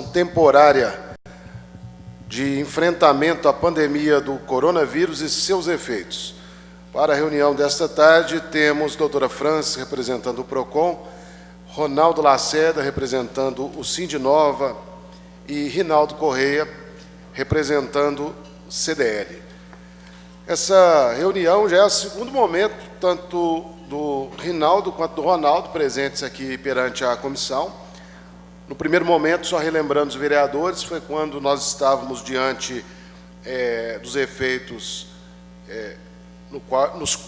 temporária de enfrentamento à pandemia do coronavírus e seus efeitos. Para a reunião desta tarde, temos doutora Francis, representando o PROCON, Ronaldo Lacerda, representando o Sindinova, e Rinaldo Correia, representando o CDL. Essa reunião já é o segundo momento, tanto do Rinaldo quanto do Ronaldo, presentes aqui perante a comissão. No primeiro momento, só relembrando os vereadores, foi quando nós estávamos diante dos efeitos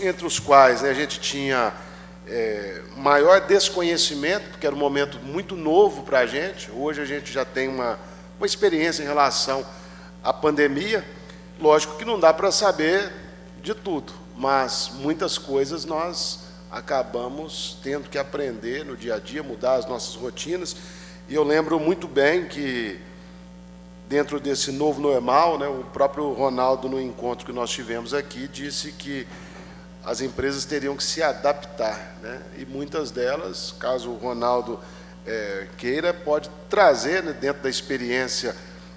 entre os quais a gente tinha maior desconhecimento, porque era um momento muito novo para a gente. Hoje a gente já tem uma experiência em relação à pandemia. Lógico que não dá para saber de tudo, mas muitas coisas nós acabamos tendo que aprender no dia a dia, mudar as nossas rotinas. E eu lembro muito bem que, dentro desse novo normal, o próprio Ronaldo, no encontro que nós tivemos aqui, disse que as empresas teriam que se adaptar, e muitas delas, caso o Ronaldo queira, pode trazer, dentro da experiência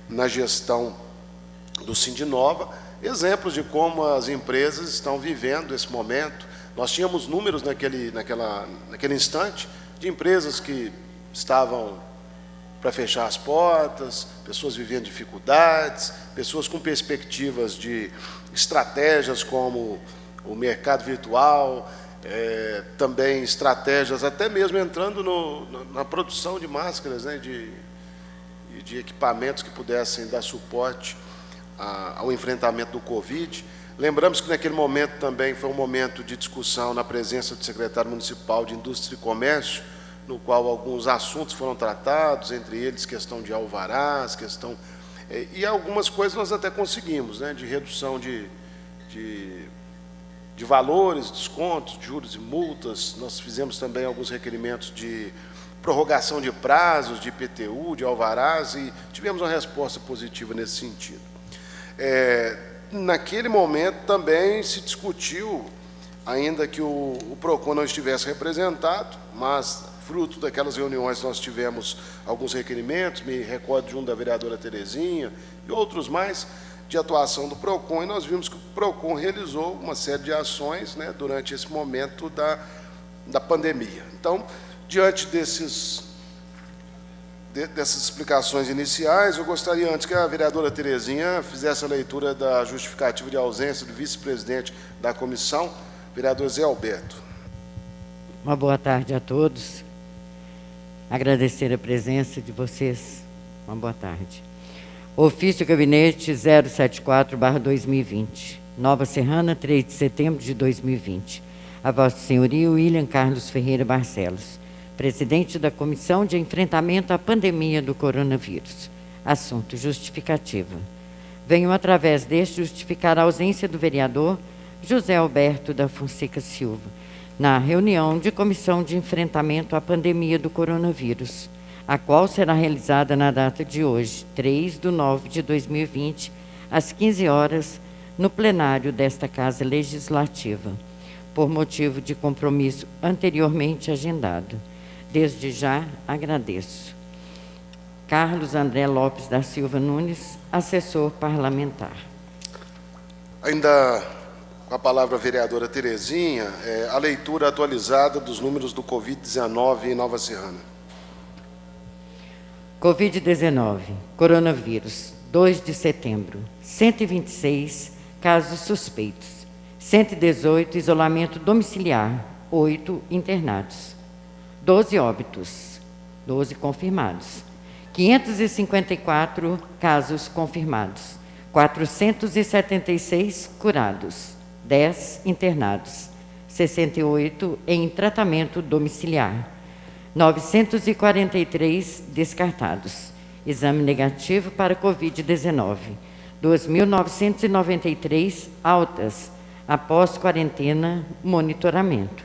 na gestão do Sindinova, exemplos de como as empresas estão vivendo esse momento. Nós tínhamos números naquele instante de empresas que estavam para fechar as portas, pessoas vivendo dificuldades, pessoas com perspectivas de estratégias como o mercado virtual, também estratégias até mesmo entrando na produção de máscaras, de equipamentos que pudessem dar suporte ao enfrentamento do Covid. Lembramos que naquele momento também foi um momento de discussão na presença do secretário municipal de Indústria e Comércio, no qual alguns assuntos foram tratados, entre eles questão de alvarás, e algumas coisas nós até conseguimos, de redução de valores, descontos, juros e multas. Nós fizemos também alguns requerimentos de prorrogação de prazos, de IPTU, de alvarás, e tivemos uma resposta positiva nesse sentido. Naquele momento também se discutiu, ainda que o PROCON não estivesse representado, mas fruto daquelas reuniões nós tivemos alguns requerimentos, me recordo de um da vereadora Terezinha e outros mais, de atuação do PROCON, e nós vimos que o PROCON realizou uma série de ações durante esse momento da pandemia. Então, diante dessas explicações iniciais, eu gostaria, antes que a vereadora Terezinha fizesse a leitura da justificativa de ausência do vice-presidente da comissão, vereador Zé Alberto. Uma boa tarde a todos. Agradecer a presença de vocês. Uma boa tarde. Ofício Gabinete 074/2020. Nova Serrana, 3 de setembro de 2020. A Vossa Senhoria, William Carlos Ferreira Barcelos, presidente da Comissão de Enfrentamento à Pandemia do Coronavírus. Assunto: justificativa. Venho, através deste, justificar a ausência do vereador José Alberto da Fonseca Silva na reunião de Comissão de Enfrentamento à Pandemia do Coronavírus, a qual será realizada na data de hoje, 3/9/2020, às 15 horas, no plenário desta Casa Legislativa, por motivo de compromisso anteriormente agendado. Desde já, agradeço. Carlos André Lopes da Silva Nunes, assessor parlamentar. Ainda com a palavra a vereadora Terezinha, a leitura atualizada dos números do Covid-19 em Nova Serrana. Covid-19, coronavírus, 2 de setembro, 126 casos suspeitos, 118 isolamento domiciliar, 8 internados, 12 óbitos, 12 confirmados, 554 casos confirmados, 476 curados, 10 internados, 68 em tratamento domiciliar, 943 descartados. Exame negativo para Covid-19, 2.993 altas, após quarentena, monitoramento.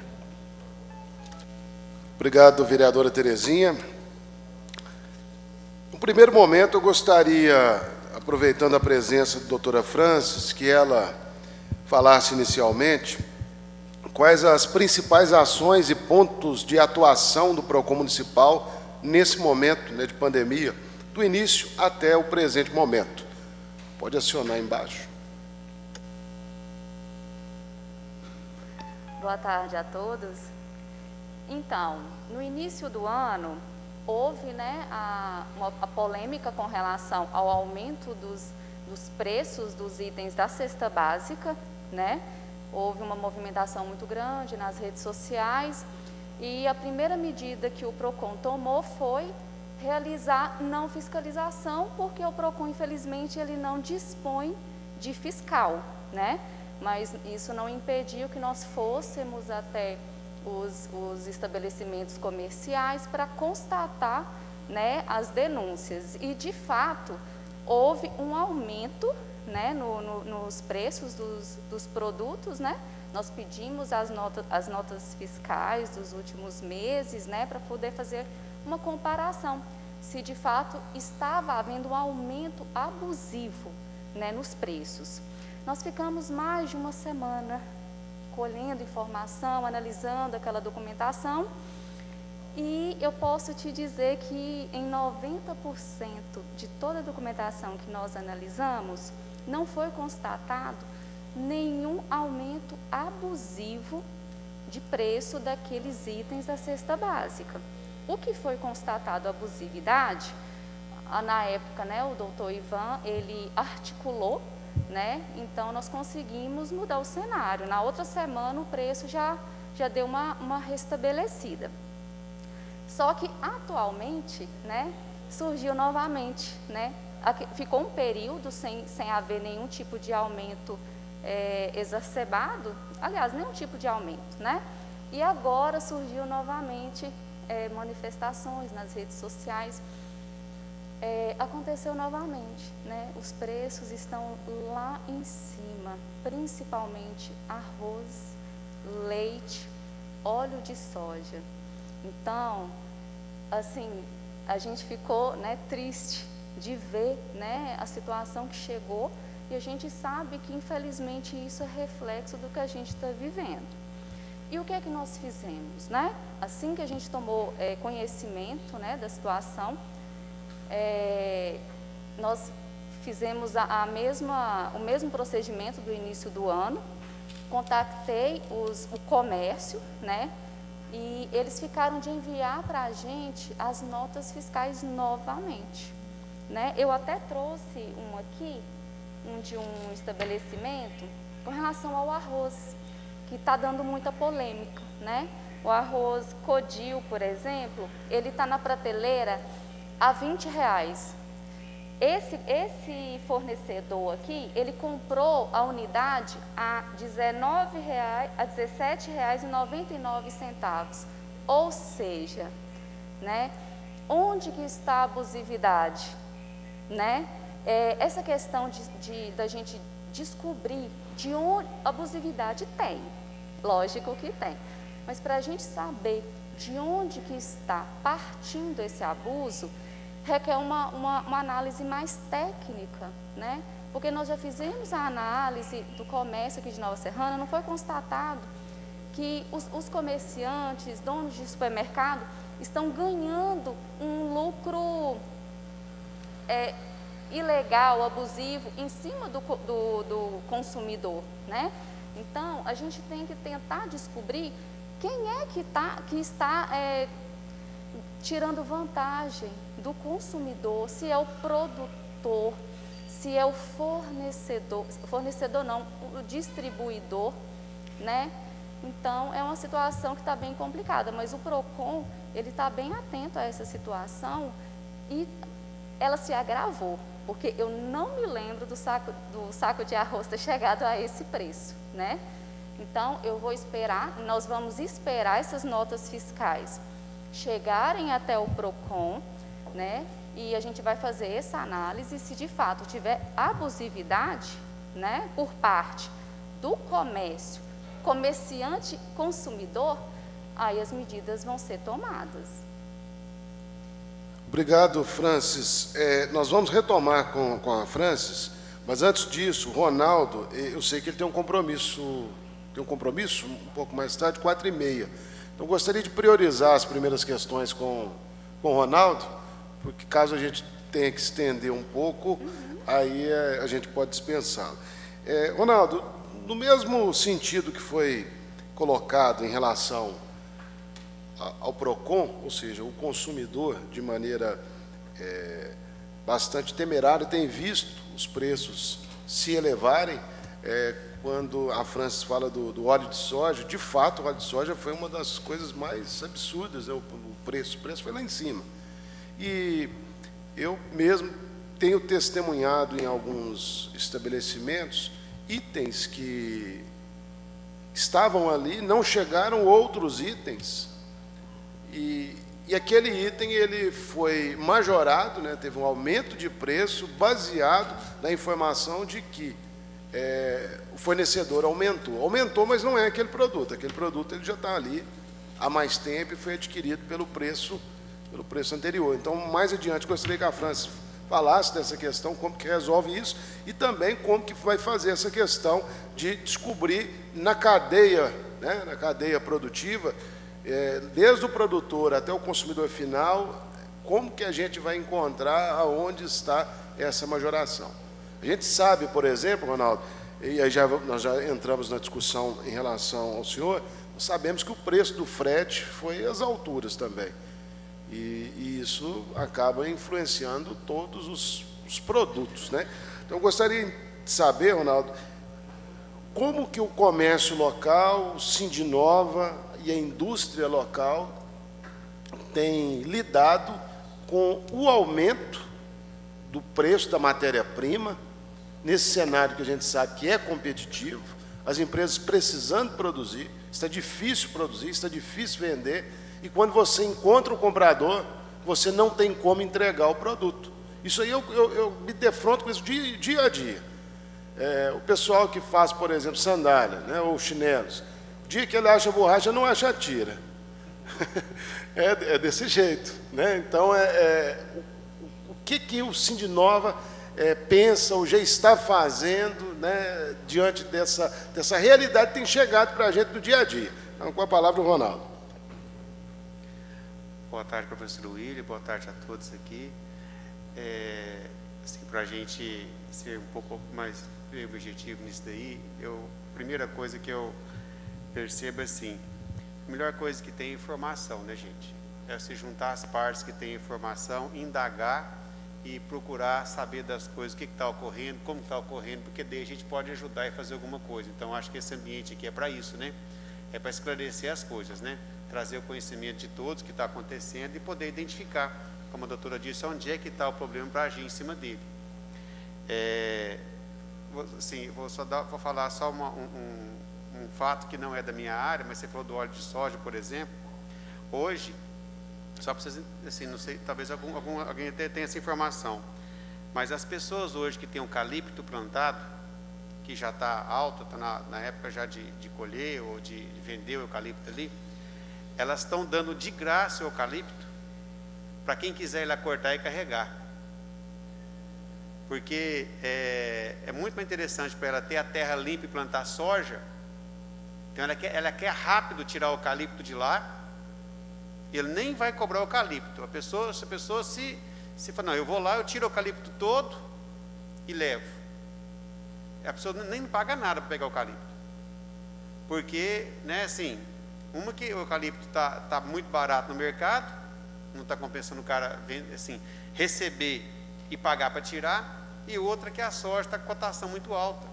Obrigado, vereadora Terezinha. No primeiro momento, eu gostaria, aproveitando a presença da doutora Francis, que ela falasse inicialmente quais as principais ações e pontos de atuação do PROCON municipal nesse momento de pandemia, do início até o presente momento. Pode acionar embaixo. Boa tarde a todos. Então, no início do ano, houve, né, a polêmica com relação ao aumento dos preços dos itens da cesta básica, né? Houve uma movimentação muito grande nas redes sociais e a primeira medida que o PROCON tomou foi realizar não fiscalização, porque o PROCON, infelizmente, ele não dispõe de fiscal, né? Mas isso não impediu que nós fôssemos até os estabelecimentos comerciais para constatar, né, as denúncias. E, de fato, houve um aumento, né, nos preços dos produtos, né? Nós pedimos as notas fiscais dos últimos meses, né, para poder fazer uma comparação, se de fato estava havendo um aumento abusivo, né, nos preços. Nós ficamos mais de uma semana colhendo informação, analisando aquela documentação, e eu posso te dizer que em 90% de toda a documentação que nós analisamos, não foi constatado nenhum aumento abusivo de preço daqueles itens da cesta básica. O que foi constatado abusividade, na época, né, o doutor Ivan, ele articulou, né, então nós conseguimos mudar o cenário. Na outra semana o preço já deu uma restabelecida. Só que atualmente, né, surgiu novamente, né, ficou um período sem haver nenhum tipo de aumento exacerbado, aliás, nenhum tipo de aumento, né? E agora surgiu novamente manifestações nas redes sociais. Aconteceu novamente, né? Os preços estão lá em cima, principalmente arroz, leite, óleo de soja. Então, assim, a gente ficou, né, triste de ver, né, a situação que chegou, e a gente sabe que, infelizmente, isso é reflexo do que a gente está vivendo. E o que é que nós fizemos, né? Assim que a gente tomou conhecimento, né, da situação, nós fizemos o mesmo procedimento do início do ano, contactei o comércio, né, e eles ficaram de enviar para a gente as notas fiscais novamente, né? Eu até trouxe aqui, de um estabelecimento, com relação ao arroz, que está dando muita polêmica, né? O arroz Codil, por exemplo, ele está na prateleira a R$20. Esse fornecedor aqui, ele comprou a unidade a R$17,99. Ou seja, né, onde que está a abusividade, né? Essa questão da gente descobrir de onde a abusividade tem, lógico que tem, mas para a gente saber de onde que está partindo esse abuso, requer uma análise mais técnica, né? Porque nós já fizemos a análise do comércio aqui de Nova Serrana, não foi constatado que os comerciantes, donos de supermercado, estão ganhando um lucro ilegal, abusivo, em cima do consumidor, né? Então, a gente tem que tentar descobrir quem é que está tirando vantagem do consumidor, se é o produtor, se é o fornecedor não, o distribuidor, né? Então, é uma situação que está bem complicada, mas o PROCON, ele está bem atento a essa situação e ela se agravou, porque eu não me lembro do saco de arroz ter chegado a esse preço, né? Então, nós vamos esperar essas notas fiscais chegarem até o PROCON, né? E a gente vai fazer essa análise, se de fato tiver abusividade, né, por parte do comércio, comerciante, consumidor, aí as medidas vão ser tomadas. Obrigado, Francis. Nós vamos retomar com a Francis, mas antes disso, Ronaldo, eu sei que ele tem um compromisso um pouco mais tarde, 4h30. Então, gostaria de priorizar as primeiras questões com o Ronaldo, porque caso a gente tenha que estender um pouco, aí a gente pode dispensá-lo. Ronaldo, no mesmo sentido que foi colocado em relação ao PROCON, ou seja, o consumidor, de maneira bastante temerária, tem visto os preços se elevarem. Quando a Francis fala do óleo de soja, de fato, o óleo de soja foi uma das coisas mais absurdas, né? O preço foi lá em cima. E eu mesmo tenho testemunhado em alguns estabelecimentos itens que estavam ali, não chegaram outros itens, e aquele item ele foi majorado, né? Teve um aumento de preço baseado na informação de que o fornecedor aumentou, mas não é aquele produto ele já está ali há mais tempo e foi adquirido pelo preço anterior. Então, mais adiante, gostaria que a Francis falasse dessa questão, como que resolve isso, e também como que vai fazer essa questão de descobrir na cadeia, né, na cadeia produtiva, desde o produtor até o consumidor final, como que a gente vai encontrar aonde está essa majoração. A gente sabe, por exemplo, Ronaldo, e aí nós já entramos na discussão em relação ao senhor, nós sabemos que o preço do frete foi às alturas também. E isso acaba influenciando todos os produtos, né? Então, eu gostaria de saber, Ronaldo, como que o comércio local, o Sindinova e a indústria local têm lidado com o aumento do preço da matéria-prima, nesse cenário que a gente sabe que é competitivo, as empresas precisando produzir, está difícil produzir, está difícil vender, e quando você encontra o comprador, você não tem como entregar o produto. Isso aí eu me defronto com isso dia a dia. O pessoal que faz, por exemplo, sandália, né, ou chinelos, o dia que ele acha borracha, não acha tira. É desse jeito, né? Então, o que o Sindinova pensa ou já está fazendo, né, diante dessa realidade que tem chegado para a gente no dia a dia. Então, com a palavra, o Ronaldo. Boa tarde, professor William, boa tarde a todos aqui. Assim, para a gente ser um pouco mais objetivo nisso daí, a primeira coisa que eu percebo assim, a melhor coisa que tem é informação, né, gente? É se juntar as partes que têm informação, indagar e procurar saber das coisas, o que está ocorrendo, como está ocorrendo, porque daí a gente pode ajudar e fazer alguma coisa. Então, acho que esse ambiente aqui é para isso, né? É para esclarecer as coisas, né? Trazer o conhecimento de todos o que está acontecendo e poder identificar, como a doutora disse, onde é que está o problema para agir em cima dele. Assim, vou falar só um fato que não é da minha área, mas você falou do óleo de soja, por exemplo. Hoje, só para vocês, assim, não sei, talvez alguém até tenha essa informação, mas as pessoas hoje que têm eucalipto plantado, que já está alto, está na época já de colher ou de vender o eucalipto ali, elas estão dando de graça o eucalipto para quem quiser ir lá cortar e carregar. Porque é muito mais interessante para ela ter a terra limpa e plantar soja. Então ela quer rápido tirar o eucalipto de lá, ele nem vai cobrar o eucalipto. Se a pessoa se fala, não, eu vou lá, eu tiro o eucalipto todo e levo. A pessoa nem paga nada para pegar o eucalipto. Porque, né, assim, uma que o eucalipto está muito barato no mercado, não está compensando o cara assim, receber e pagar para tirar, e outra que a soja está com cotação muito alta,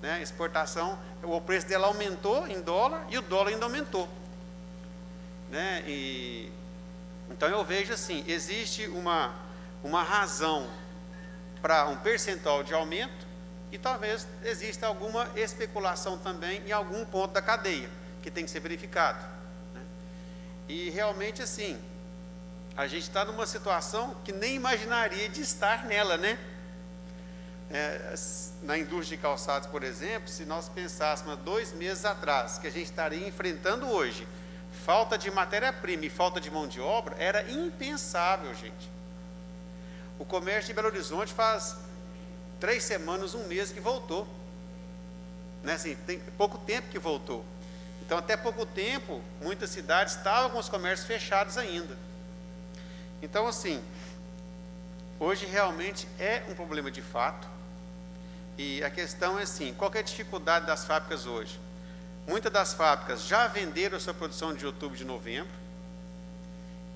né? Exportação, o preço dela aumentou em dólar e o dólar ainda aumentou, né? Então eu vejo assim, existe uma razão para um percentual de aumento e talvez exista alguma especulação também em algum ponto da cadeia que tem que ser verificado, né? E realmente assim, a gente está numa situação que nem imaginaria de estar nela, né? Na indústria de calçados, por exemplo, se nós pensássemos há 2 meses atrás que a gente estaria enfrentando hoje falta de matéria-prima e falta de mão de obra, era impensável, gente. O comércio de Belo Horizonte faz 3 semanas, 1 mês que voltou, né? Assim, tem pouco tempo que voltou. Então, até pouco tempo, muitas cidades estavam com os comércios fechados ainda. Então, assim, Hoje realmente é um problema de fato, e a questão é assim, qual que é a dificuldade das fábricas hoje? Muitas das fábricas já venderam a sua produção de outubro e de novembro,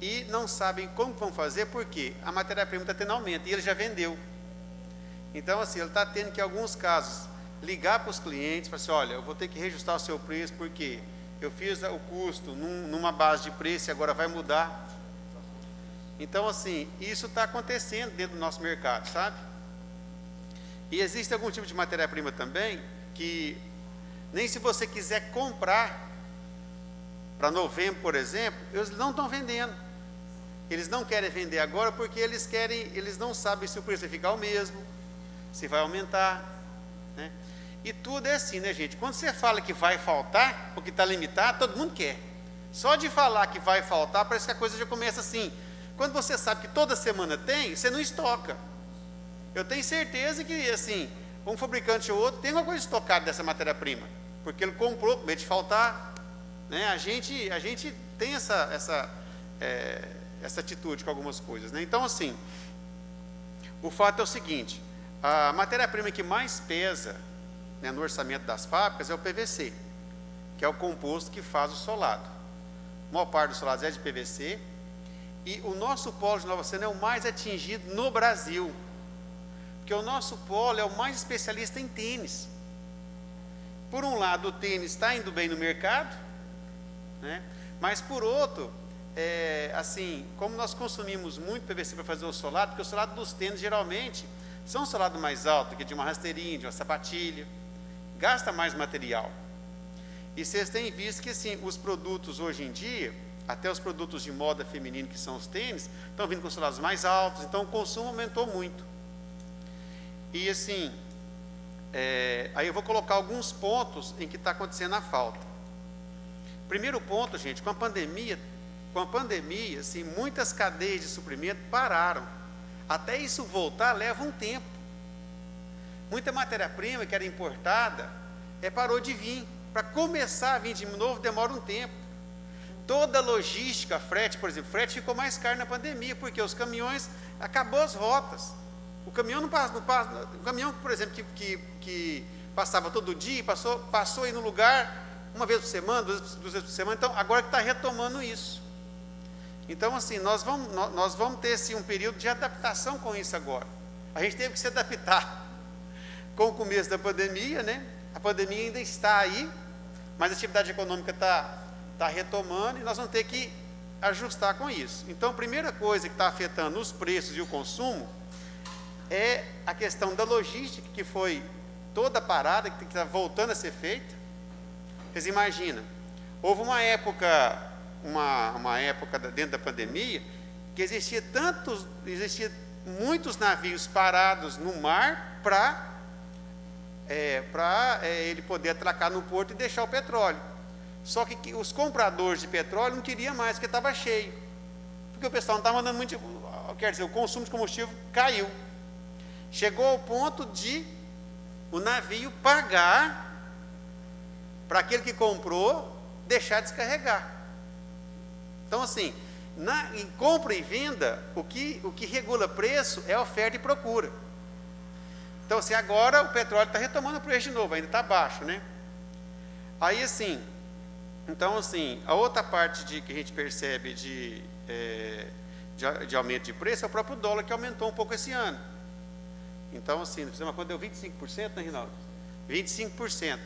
e não sabem como vão fazer, porque a matéria-prima está tendo aumento, e ele já vendeu. Então, assim, ele está tendo que, em alguns casos, ligar para os clientes, falar assim, olha, eu vou ter que reajustar o seu preço, porque eu fiz o custo numa base de preço e agora vai mudar. Então, assim, isso está acontecendo dentro do nosso mercado, sabe? E existe algum tipo de matéria-prima também, que nem se você quiser comprar, para novembro, por exemplo, eles não estão vendendo. Eles não querem vender agora, porque eles não sabem se o preço vai ficar o mesmo, se vai aumentar, né? E tudo é assim, né, gente? Quando você fala que vai faltar, porque está limitado, todo mundo quer. Só de falar que vai faltar, parece que a coisa já começa assim. Quando você sabe que toda semana tem, você não estoca. Eu tenho certeza que, assim, um fabricante ou outro tem alguma coisa estocada dessa matéria-prima, porque ele comprou com medo de faltar, né? A gente tem essa atitude com algumas coisas, né? Então, assim, o fato é o seguinte, a matéria-prima que mais pesa, né, no orçamento das fábricas é o PVC, que é o composto que faz o solado. A maior parte dos solados é de PVC, e o nosso polo de Nova Sena é o mais atingido no Brasil, porque o nosso polo é o mais especialista em tênis. Por um lado, o tênis está indo bem no mercado, né? Mas por outro, assim, como nós consumimos muito PVC para fazer o solado, porque o solado dos tênis geralmente são um solado mais alto que de uma rasteirinha, de uma sapatilha, gasta mais material. E vocês têm visto que, assim, os produtos hoje em dia, até os produtos de moda feminino, que são os tênis, estão vindo com solados mais altos, então o consumo aumentou muito. E, assim, aí eu vou colocar alguns pontos em que está acontecendo a falta. Primeiro ponto, gente, com a pandemia, assim, muitas cadeias de suprimento pararam. Até isso voltar leva um tempo. Muita matéria-prima que era importada parou de vir. Para começar a vir de novo demora um tempo. Toda a logística, frete, por exemplo, frete ficou mais caro na pandemia, porque os caminhões, acabou as rotas. O caminhão não passa, o caminhão, por exemplo, que passava todo dia, passou aí no lugar uma vez por semana, duas vezes por semana, então agora que está retomando isso. Então, assim, nós vamos ter assim, um período de adaptação com isso agora. A gente teve que se adaptar com o começo da pandemia, né? A pandemia ainda está aí, mas a atividade econômica está retomando e nós vamos ter que ajustar com isso. Então, a primeira coisa que está afetando os preços e o consumo é a questão da logística, que foi toda parada, que está voltando a ser feita. Vocês imaginam, houve uma época dentro da pandemia, que existia muitos navios parados no mar para ele poder atracar no porto e deixar o petróleo. Só que os compradores de petróleo não queriam mais, porque estava cheio. Porque o pessoal não estava mandando muito, quer dizer, o consumo de combustível caiu. Chegou ao ponto de o navio pagar para aquele que comprou deixar descarregar. Então, assim, em compra e venda, o que regula preço é oferta e procura. Então, assim, agora o petróleo está retomando o preço de novo, ainda está baixo, né? Aí, assim, então, assim, a outra parte que a gente percebe de aumento de preço é o próprio dólar, que aumentou um pouco esse ano. Então, assim, quando deu 25%, né, Rinaldo? 25%.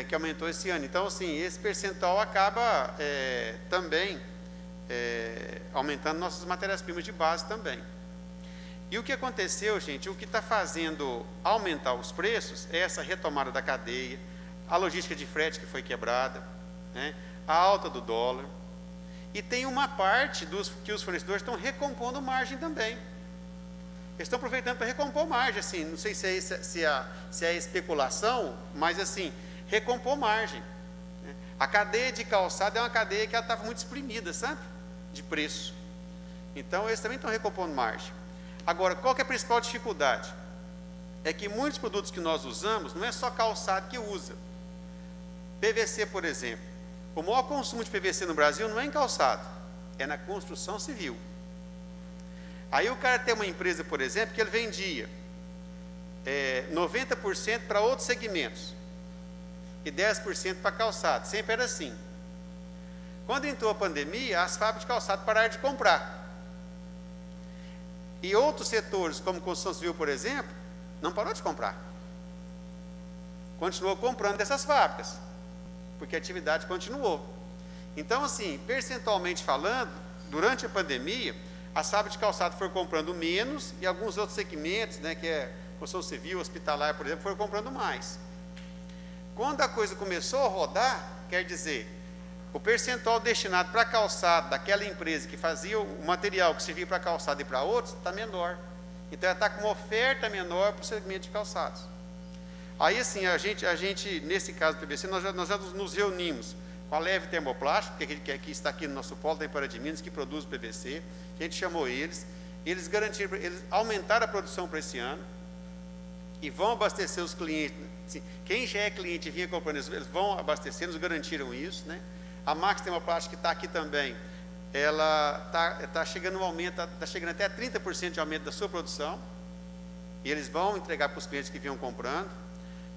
Que aumentou esse ano. Então, assim, esse percentual acaba também aumentando nossas matérias-primas de base também. E o que aconteceu, gente, o que está fazendo aumentar os preços é essa retomada da cadeia, a logística de frete que foi quebrada, né, a alta do dólar, e tem uma parte que os fornecedores estão recompondo margem também. Eles estão aproveitando para recompor margem, assim, não sei se é especulação, mas, assim, recompor margem. A cadeia de calçado é uma cadeia que ela estava muito exprimida, sabe? De preço. Então, eles também estão recompondo margem. Agora, qual que é a principal dificuldade? É que muitos produtos que nós usamos, não é só calçado que usa. PVC, por exemplo. O maior consumo de PVC no Brasil não é em calçado, é na construção civil. Aí o cara tem uma empresa, por exemplo, que ele vendia 90% para outros segmentos e 10% para calçado, sempre era assim. Quando entrou a pandemia, as fábricas de calçado pararam de comprar. E outros setores, como construção civil, por exemplo, não parou de comprar. Continuou comprando dessas fábricas, porque a atividade continuou. Então, assim, percentualmente falando, durante a pandemia, as fábricas de calçado foram comprando menos e alguns outros segmentos, né, que é construção civil, hospitalar, por exemplo, foram comprando mais. Quando a coisa começou a rodar, quer dizer, o percentual destinado para calçado daquela empresa que fazia o material que servia para calçado e para outros, está menor. Então, ela está com uma oferta menor para o segmento de calçados. Aí, assim, a gente nesse caso do PVC, nós já nos reunimos com a Leve Termoplástico, que está aqui no nosso polo da Empoeira de Minas, que produz PVC. A gente chamou eles garantiram, eles aumentaram a produção para esse ano e vão abastecer os clientes. Assim, quem já é cliente e vinha comprando, eles vão abastecer, nos garantiram isso, né? A Max Termoplástico, que está aqui também, ela está chegando um aumento, está chegando até 30% de aumento da sua produção, e eles vão entregar para os clientes que vinham comprando.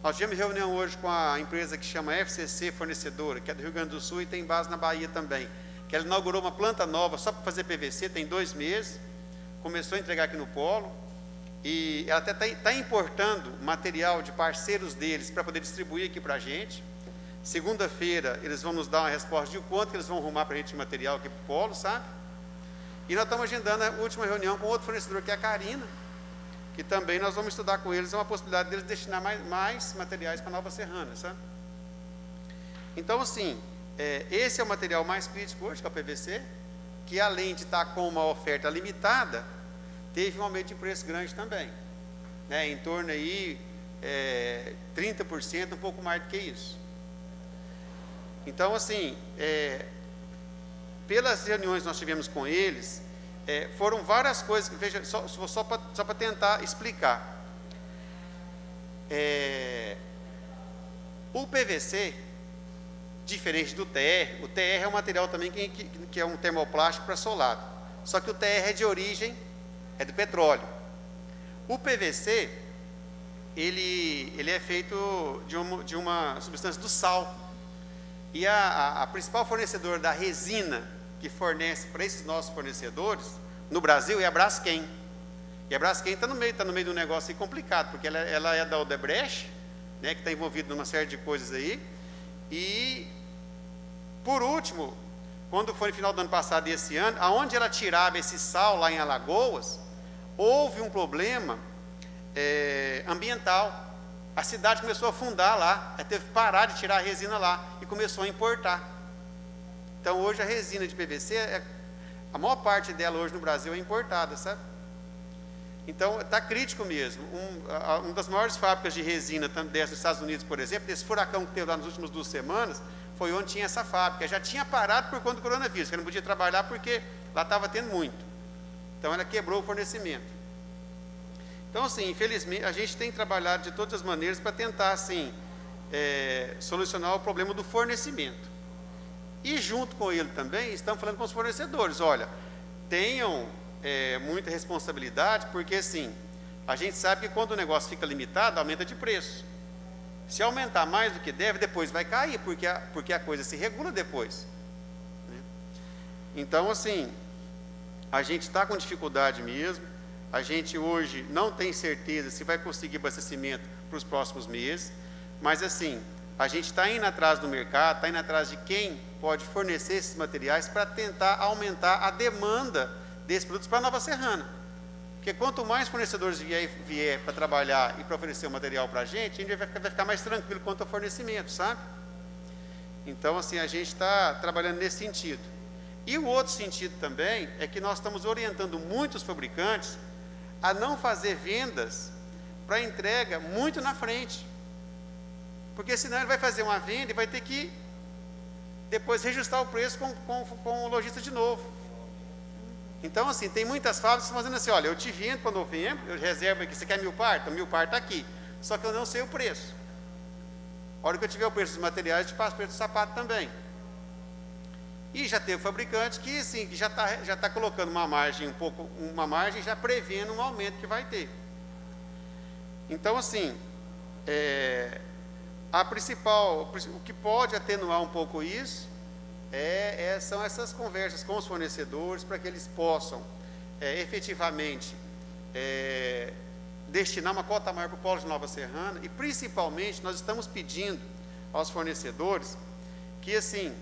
Nós tivemos reunião hoje com a empresa que chama FCC Fornecedora, que é do Rio Grande do Sul e tem base na Bahia também, que ela inaugurou uma planta nova só para fazer PVC, tem 2 meses, começou a entregar aqui no polo, e ela até está importando material de parceiros deles para poder distribuir aqui para a gente. Segunda-feira eles vão nos dar uma resposta de o quanto que eles vão arrumar para a gente de material aqui para o polo, sabe? E nós estamos agendando a última reunião com outro fornecedor, que é a Carina, que também nós vamos estudar com eles, é uma possibilidade deles destinar mais materiais para Nova Serrana, sabe? Então, assim, esse é o material mais crítico hoje, que é o PVC, que além de estar com uma oferta limitada, teve um aumento de preço grande também, né? Em torno aí 30%, um pouco mais do que isso. Então, assim, pelas reuniões que nós tivemos com eles, foram várias coisas, que veja, só para tentar explicar. O PVC, diferente do TR, o TR é um material também que é um termoplástico para solado, só que o TR é de origem, é do petróleo. O PVC, ele é feito de uma substância do sal. E a principal fornecedora da resina que fornece para esses nossos fornecedores no Brasil é a Braskem. E a Braskem está no meio de um negócio aí complicado, porque ela é da Odebrecht, né, que está envolvida numa série de coisas aí. E, por último, quando foi no final do ano passado e esse ano, aonde ela tirava esse sal lá em Alagoas, houve um problema ambiental. A cidade começou a afundar lá, aí teve que parar de tirar a resina lá e começou a importar. Então, hoje a resina de PVC, a maior parte dela hoje no Brasil é importada, sabe? Então, está crítico mesmo. Uma das maiores fábricas de resina, tanto dessa dos Estados Unidos, por exemplo, desse furacão que teve lá nas últimas 2 semanas, foi onde tinha essa fábrica. Já tinha parado por conta do coronavírus, que não podia trabalhar porque lá estava tendo muito. Então, ela quebrou o fornecimento. Então, assim, infelizmente, a gente tem trabalhado de todas as maneiras para tentar, assim, solucionar o problema do fornecimento. E, junto com ele também, estamos falando com os fornecedores. Olha, tenham muita responsabilidade, porque, assim, a gente sabe que quando o negócio fica limitado, aumenta de preço. Se aumentar mais do que deve, depois vai cair, porque a coisa se regula depois, né? Então, assim, a gente está com dificuldade mesmo. A gente hoje não tem certeza se vai conseguir abastecimento para os próximos meses, mas assim, a gente está indo atrás do mercado, está indo atrás de quem pode fornecer esses materiais para tentar aumentar a demanda desses produtos para Nova Serrana. Porque quanto mais fornecedores vier para trabalhar e para oferecer o material para a gente vai ficar mais tranquilo quanto ao fornecimento, sabe? Então, assim, a gente está trabalhando nesse sentido. E o outro sentido também é que nós estamos orientando muitos fabricantes a não fazer vendas para entrega muito na frente. Porque senão ele vai fazer uma venda e vai ter que depois reajustar o preço com o lojista de novo. Então, assim, tem muitas fábricas que estão fazendo assim, olha, eu te vendo para novembro, eu reservo aqui, você quer 1000 par? Então 1000 par está aqui, só que eu não sei o preço. A hora que eu tiver o preço dos materiais, eu te passo o preço do sapato também. E já teve fabricante que, assim, que já tá colocando uma margem, já prevendo um aumento que vai ter. Então, assim, o que pode atenuar um pouco isso são essas conversas com os fornecedores, para que eles possam efetivamente destinar uma cota maior para o polo de Nova Serrana, e principalmente nós estamos pedindo aos fornecedores que, assim,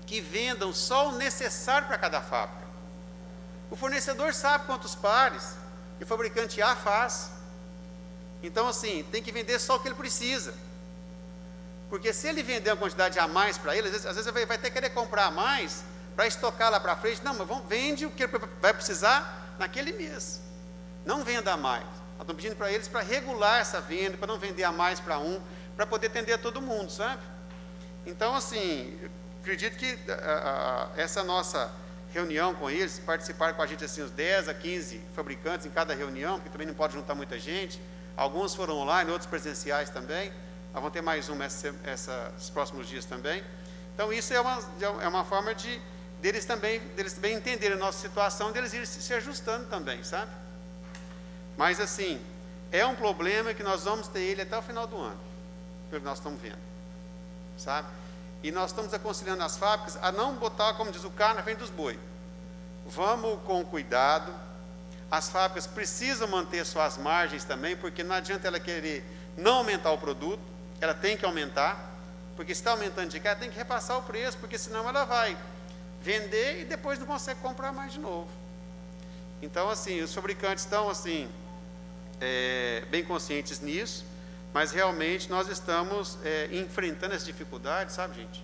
que vendam só o necessário para cada fábrica. O fornecedor sabe quantos pares e o fabricante A faz. Então, assim, tem que vender só o que ele precisa. Porque se ele vender uma quantidade a mais para ele, às vezes vai até querer comprar a mais para estocar lá para frente. Não, mas vende o que ele vai precisar naquele mês. Não venda a mais. Nós estamos pedindo para eles para regular essa venda, para não vender a mais para para poder atender todo mundo, sabe? Então, assim, eu acredito que essa nossa reunião com eles, participar com a gente assim, uns 10 a 15 fabricantes em cada reunião, porque também não pode juntar muita gente. Alguns foram online, outros presenciais também. Nós vamos ter mais uma esses próximos dias também. Então, isso é uma forma deles também entenderem a nossa situação, deles irem se ajustando também, sabe? Mas, assim, é um problema que nós vamos ter ele até o final do ano, pelo que nós estamos vendo, sabe? E nós estamos aconselhando as fábricas a não botar, como diz o carro, na frente dos boi. Vamos com cuidado. As fábricas precisam manter suas margens também, porque não adianta ela querer não aumentar o produto, ela tem que aumentar, porque se está aumentando de cá, ela tem que repassar o preço, porque senão ela vai vender e depois não consegue comprar mais de novo. Então, assim, os fabricantes estão, assim, bem conscientes nisso, mas realmente nós estamos enfrentando essa dificuldade, sabe, gente?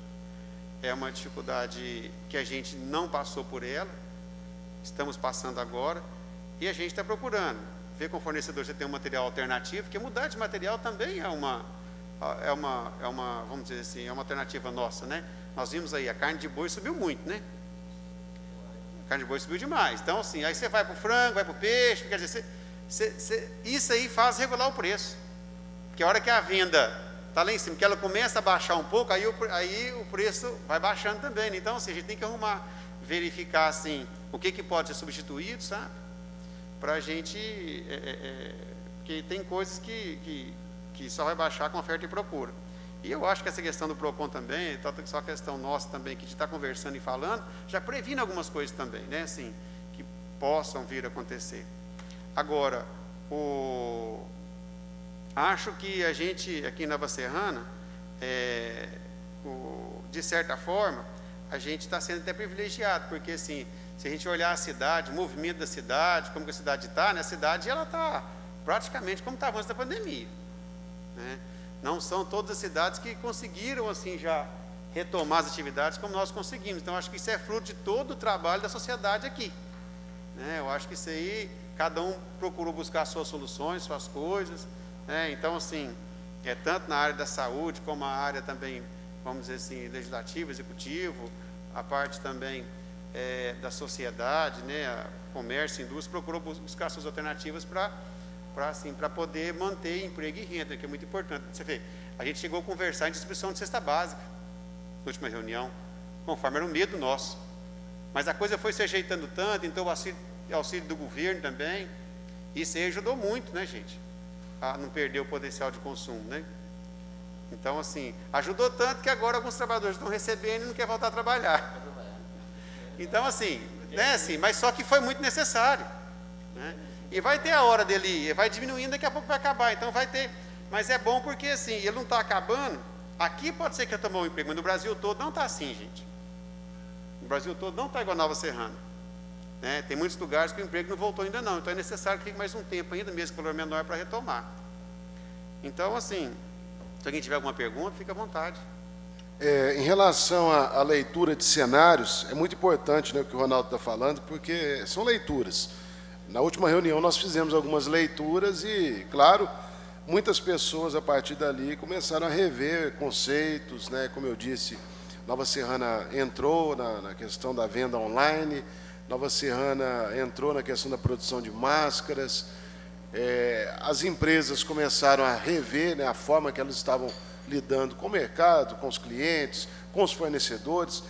É uma dificuldade que a gente não passou por ela, estamos passando agora, e a gente está procurando ver com o fornecedor se tem um material alternativo, porque mudar de material também é uma, vamos dizer assim, é uma alternativa nossa, né? Nós vimos aí, a carne de boi subiu muito, né? A carne de boi subiu demais. Então, assim, aí você vai para o frango, vai para o peixe, quer dizer, isso aí faz regular o preço. Porque a hora que a venda está lá em cima, que ela começa a baixar um pouco, aí o preço vai baixando também, né? Então, assim, a gente tem que verificar, assim, o que pode ser substituído, sabe? Para a gente, porque tem coisas que só vai baixar com oferta e procura. E eu acho que essa questão do PROCON também, só questão nossa também, que a gente está conversando e falando, já previne algumas coisas também, né, assim, que possam vir a acontecer. Agora, acho que a gente, aqui em Nova Serrana, de certa forma, a gente está sendo até privilegiado, porque, assim, se a gente olhar a cidade, o movimento da cidade, como que a cidade está, né, a cidade ela está praticamente como estava antes da pandemia, né? Não são todas as cidades que conseguiram, assim, já retomar as atividades como nós conseguimos. Então, acho que isso é fruto de todo o trabalho da sociedade aqui, né? Eu acho que isso aí, cada um procurou buscar suas soluções, suas coisas, né? Então, assim, tanto na área da saúde, como a área também, vamos dizer assim, legislativo, executivo, a parte também da sociedade, né? Comércio, indústria, procurou buscar suas alternativas para poder manter emprego e renda, que é muito importante. Você vê, a gente chegou a conversar em distribuição de cesta básica, na última reunião, conforme era o medo nosso. Mas a coisa foi se ajeitando tanto, então o auxílio do governo também, isso aí ajudou muito, né, gente? A não perder o potencial de consumo, né? Então, assim, ajudou tanto que agora alguns trabalhadores estão recebendo e não querem voltar a trabalhar. Então, assim, né, assim, mas só que foi muito necessário, né? E vai ter a hora dele, vai diminuindo, daqui a pouco vai acabar. Então vai ter, mas é bom porque, assim, ele não está acabando. Aqui pode ser que tomou um emprego, mas no Brasil todo não está assim, gente. No Brasil todo não está igual a Nova Serrana, né? Tem muitos lugares que o emprego não voltou ainda não. Então é necessário que fique mais um tempo ainda, mesmo com valor menor, para retomar. Então, assim, se alguém tiver alguma pergunta, fica à vontade. Em relação à leitura de cenários, é muito importante, né, o que o Ronaldo está falando, porque são leituras. Na última reunião nós fizemos algumas leituras e, claro, muitas pessoas a partir dali começaram a rever conceitos, né? Como eu disse, Nova Serrana entrou na questão da venda online, Nova Serrana entrou na questão da produção de máscaras, as empresas começaram a rever, né, a forma que elas estavam lidando com o mercado, com os clientes, com os fornecedores,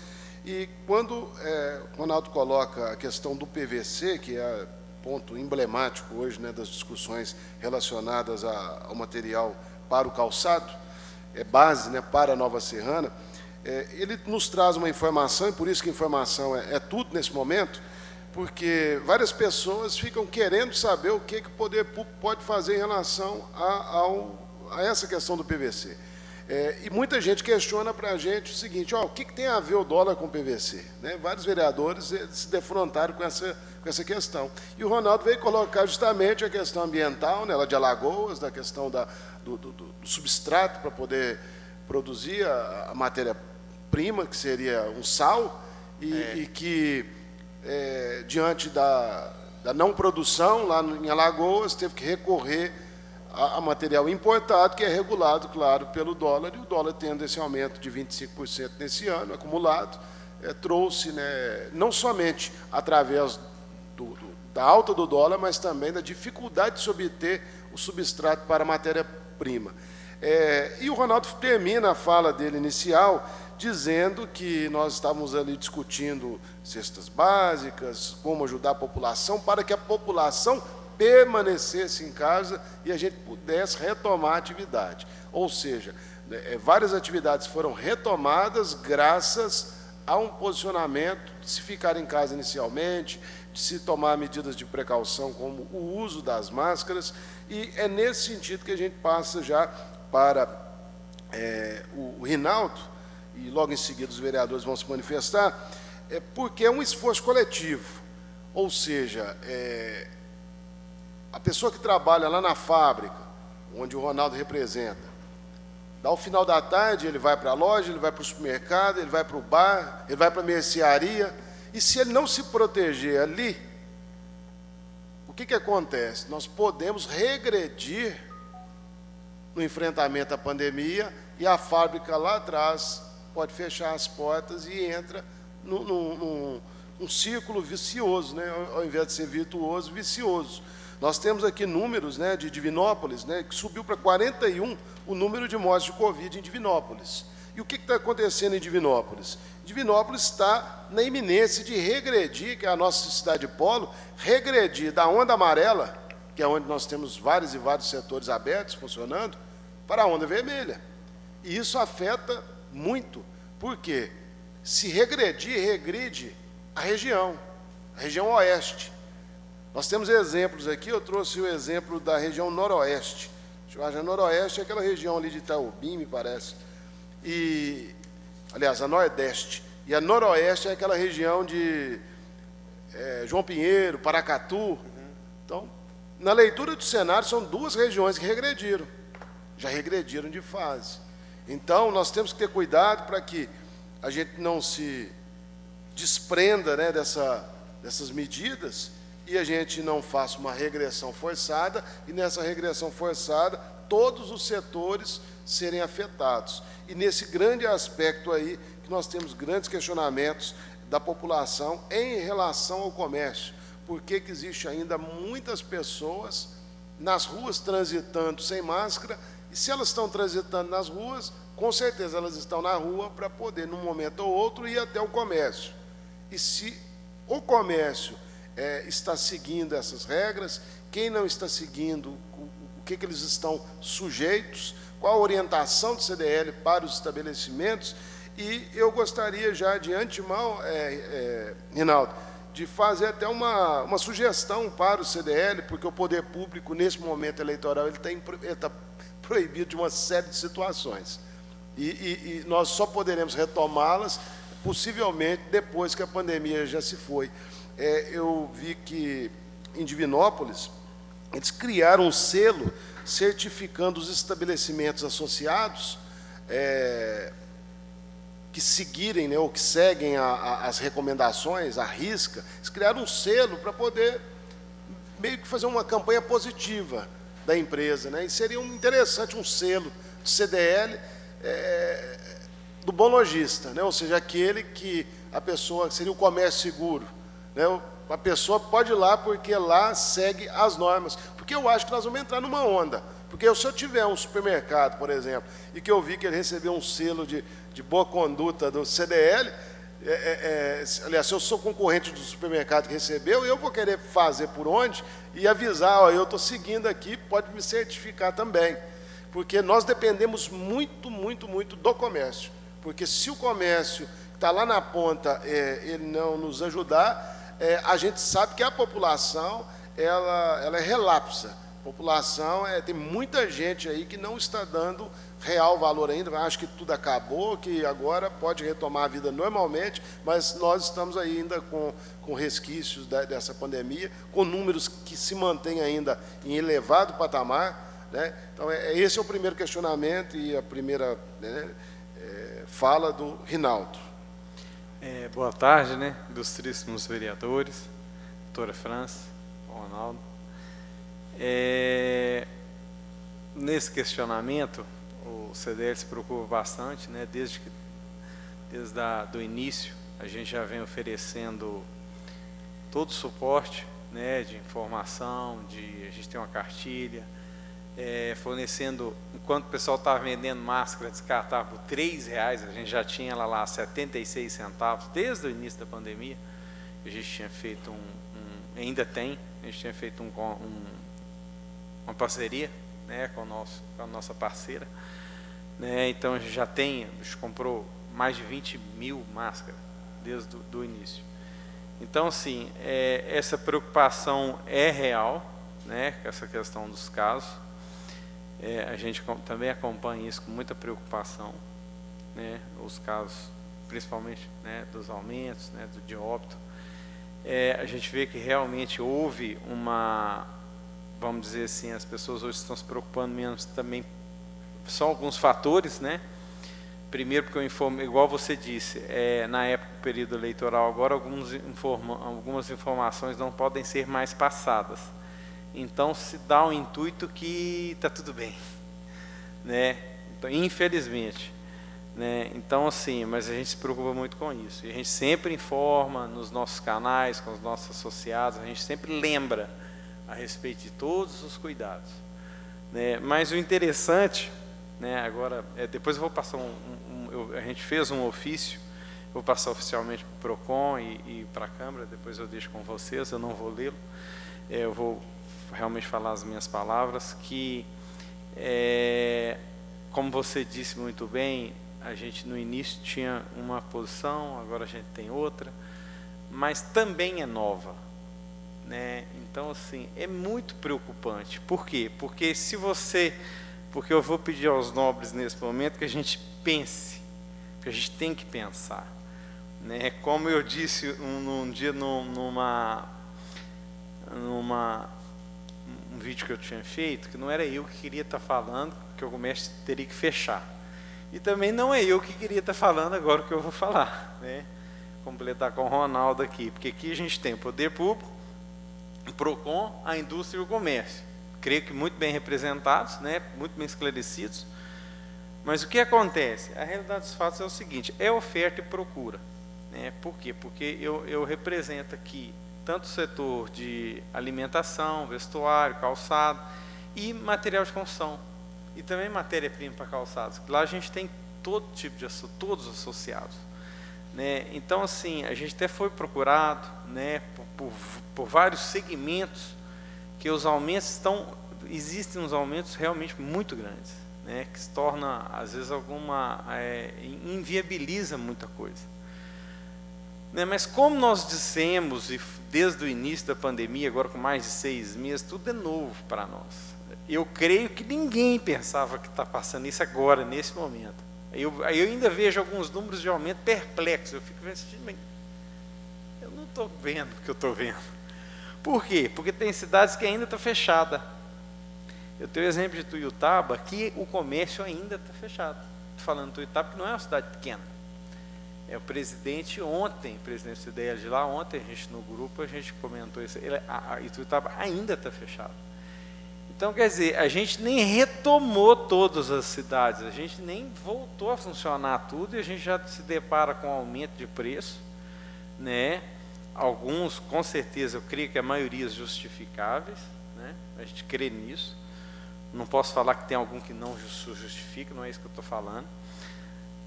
E quando o Ronaldo coloca a questão do PVC, que é ponto emblemático hoje, né, das discussões relacionadas ao material para o calçado, é base, né, para a Nova Serrana, ele nos traz uma informação, e por isso que informação é tudo nesse momento, porque várias pessoas ficam querendo saber o que o poder público pode fazer em relação a essa questão do PVC. E muita gente questiona para a gente o seguinte: o que tem a ver o dólar com o PVC? Né? Vários vereadores se defrontaram com essa questão. E o Ronaldo veio colocar justamente a questão ambiental, né, lá de Alagoas, da questão do substrato para poder produzir a matéria-prima, que seria um sal, e que, diante da não produção lá em Alagoas, teve que recorrer a material importado, que é regulado, claro, pelo dólar, e o dólar tendo esse aumento de 25% nesse ano, acumulado, trouxe, né, não somente através da alta do dólar, mas também da dificuldade de se obter o substrato para a matéria-prima. E o Ronaldo termina a fala dele inicial dizendo que nós estávamos ali discutindo cestas básicas, como ajudar a população, para que a população permanecesse em casa e a gente pudesse retomar a atividade. Ou seja, várias atividades foram retomadas graças a um posicionamento de se ficar em casa inicialmente, de se tomar medidas de precaução, como o uso das máscaras, e é nesse sentido que a gente passa já para o Rinaldo, e logo em seguida os vereadores vão se manifestar, porque é um esforço coletivo, ou seja, a pessoa que trabalha lá na fábrica, onde o Ronaldo representa, ao final da tarde ele vai para a loja, ele vai para o supermercado, ele vai para o bar, ele vai para a mercearia, e se ele não se proteger ali, o que acontece? Nós podemos regredir no enfrentamento à pandemia, e a fábrica lá atrás pode fechar as portas e entra num círculo vicioso, né? Ao invés de ser virtuoso, vicioso. Nós temos aqui números, né, de Divinópolis, né, que subiu para 41 o número de mortes de Covid em Divinópolis. E o que está acontecendo em Divinópolis? Divinópolis está na iminência de regredir, que é a nossa cidade polo, regredir da onda amarela, que é onde nós temos vários e vários setores abertos funcionando, para a onda vermelha. E isso afeta muito, porque se regredir, regride a região oeste. Nós temos exemplos aqui, eu trouxe o exemplo da região noroeste. A noroeste é aquela região ali de Itaúbim, me parece. Aliás, a nordeste. E a noroeste é aquela região de João Pinheiro, Paracatu. Então, na leitura do cenário, são duas regiões que regrediram. Já regrediram de fase. Então, nós temos que ter cuidado para que a gente não se desprenda, né, dessas medidas, e a gente não faça uma regressão forçada, e nessa regressão forçada, todos os setores serem afetados. E nesse grande aspecto aí, que nós temos grandes questionamentos da população em relação ao comércio. Por que existe ainda muitas pessoas nas ruas transitando sem máscara, e se elas estão transitando nas ruas, com certeza elas estão na rua para poder, num momento ou outro, ir até o comércio. E se o comércio está seguindo essas regras, quem não está seguindo, o que eles estão sujeitos, qual a orientação do CDL para os estabelecimentos. E eu gostaria já de antemão, Rinaldo, de fazer até uma sugestão para o CDL, porque o poder público, nesse momento eleitoral, ele está proibido de uma série de situações. E nós só poderemos retomá-las, possivelmente, depois que a pandemia já se foi. Eu vi que em Divinópolis eles criaram um selo certificando os estabelecimentos associados que seguirem, né, ou que seguem as recomendações, a risca. Eles criaram um selo para poder meio que fazer uma campanha positiva da empresa, né? E seria interessante um selo do CDL do bom lojista, né? Ou seja, aquele que a pessoa, seria o comércio seguro, né? A pessoa pode ir lá porque lá segue as normas, porque eu acho que nós vamos entrar numa onda, porque se eu tiver um supermercado, por exemplo, e que eu vi que ele recebeu um selo de boa conduta do CDL, aliás, se eu sou concorrente do supermercado que recebeu, eu vou querer fazer por onde e avisar, ó, eu estou seguindo aqui, pode me certificar também. Porque nós dependemos muito, muito, muito do comércio. Porque se o comércio que está lá na ponta, ele não nos ajudar, a gente sabe que a população ela é relapsa. A população, tem muita gente aí que não está dando real valor ainda, acho que tudo acabou, que agora pode retomar a vida normalmente, mas nós estamos ainda com resquícios dessa pandemia, com números que se mantêm ainda em elevado patamar, né? Então, esse é o primeiro questionamento e a primeira, né, fala do Rinaldo. Boa tarde, né, ilustríssimos vereadores, doutora França, Ronaldo. Nesse questionamento, o CDL se preocupa bastante, né, desde do início, a gente já vem oferecendo todo o suporte, né, de informação, a gente tem uma cartilha, fornecendo, enquanto o pessoal estava vendendo máscara descartável por R$3, a gente já tinha ela lá 76 centavos, desde o início da pandemia. A gente tinha feito ainda tem, a gente tinha feito uma parceria, né, com a nossa parceira, né, então a gente já tem, a gente comprou mais de 20 mil máscaras desde o início. Então, assim, essa preocupação é real, né, essa questão dos casos. A gente também acompanha isso com muita preocupação, né, os casos, principalmente, né, dos aumentos, né, de óbito. A gente vê que realmente houve vamos dizer assim, as pessoas hoje estão se preocupando menos também, são alguns fatores, né? Primeiro, porque eu informo, igual você disse, na época do período eleitoral, agora algumas informações não podem ser mais passadas. Então, se dá um intuito que está tudo bem, né? Então, infelizmente, né? Então, assim, mas a gente se preocupa muito com isso. E a gente sempre informa nos nossos canais, com os nossos associados, a gente sempre lembra a respeito de todos os cuidados, né? Mas o interessante, né, agora, depois eu vou passar a gente fez um ofício, vou passar oficialmente para o PROCON e para a Câmara, depois eu deixo com vocês, eu não vou lê-lo, eu vou realmente falar as minhas palavras, que, como você disse muito bem, a gente no início tinha uma posição, agora a gente tem outra, mas também é nova, né? Então, assim, é muito preocupante. Por quê? Porque eu vou pedir aos nobres nesse momento que a gente pense, que a gente tem que pensar, né? Como eu disse um dia um vídeo que eu tinha feito, que não era eu que queria estar falando, que o comércio teria que fechar. E também não é eu que queria estar falando agora o que eu vou falar, né? Completar com o Ronaldo aqui, porque aqui a gente tem o poder público, o PROCON, a indústria e o comércio. Creio que muito bem representados, né? Muito bem esclarecidos. Mas o que acontece? A realidade dos fatos é o seguinte, é oferta e procura, né? Por quê? Porque eu represento aqui tanto o setor de alimentação, vestuário, calçado e material de construção. E também matéria-prima para calçados. Lá a gente tem todo tipo de todos associados, né? Então, assim, a gente até foi procurado, né, por vários segmentos, que os aumentos existem uns aumentos realmente muito grandes, né, que se torna, às vezes, inviabiliza muita coisa, né? Mas como nós dissemos, e desde o início da pandemia, agora com mais de 6 meses, tudo é novo para nós. Eu creio que ninguém pensava que está passando isso agora, nesse momento. Aí eu ainda vejo alguns números de aumento perplexos. Eu fico vendo, eu não estou vendo o que eu estou vendo. Por quê? Porque tem cidades que ainda estão fechadas. Eu tenho o exemplo de Tuiutaba, que o comércio ainda está fechado. Estou falando de Tuiutaba, porque não é uma cidade pequena. O presidente ontem, o presidente do CDL de lá, ontem, a gente no grupo, a gente comentou isso, e Tuiutaba ainda está fechado. Então, quer dizer, a gente nem retomou todas as cidades, a gente nem voltou a funcionar tudo, e a gente já se depara com aumento de preço, né? Alguns, com certeza, eu creio que a maioria justificáveis, né? A gente crê nisso. Não posso falar que tem algum que não justifica, não é isso que eu estou falando.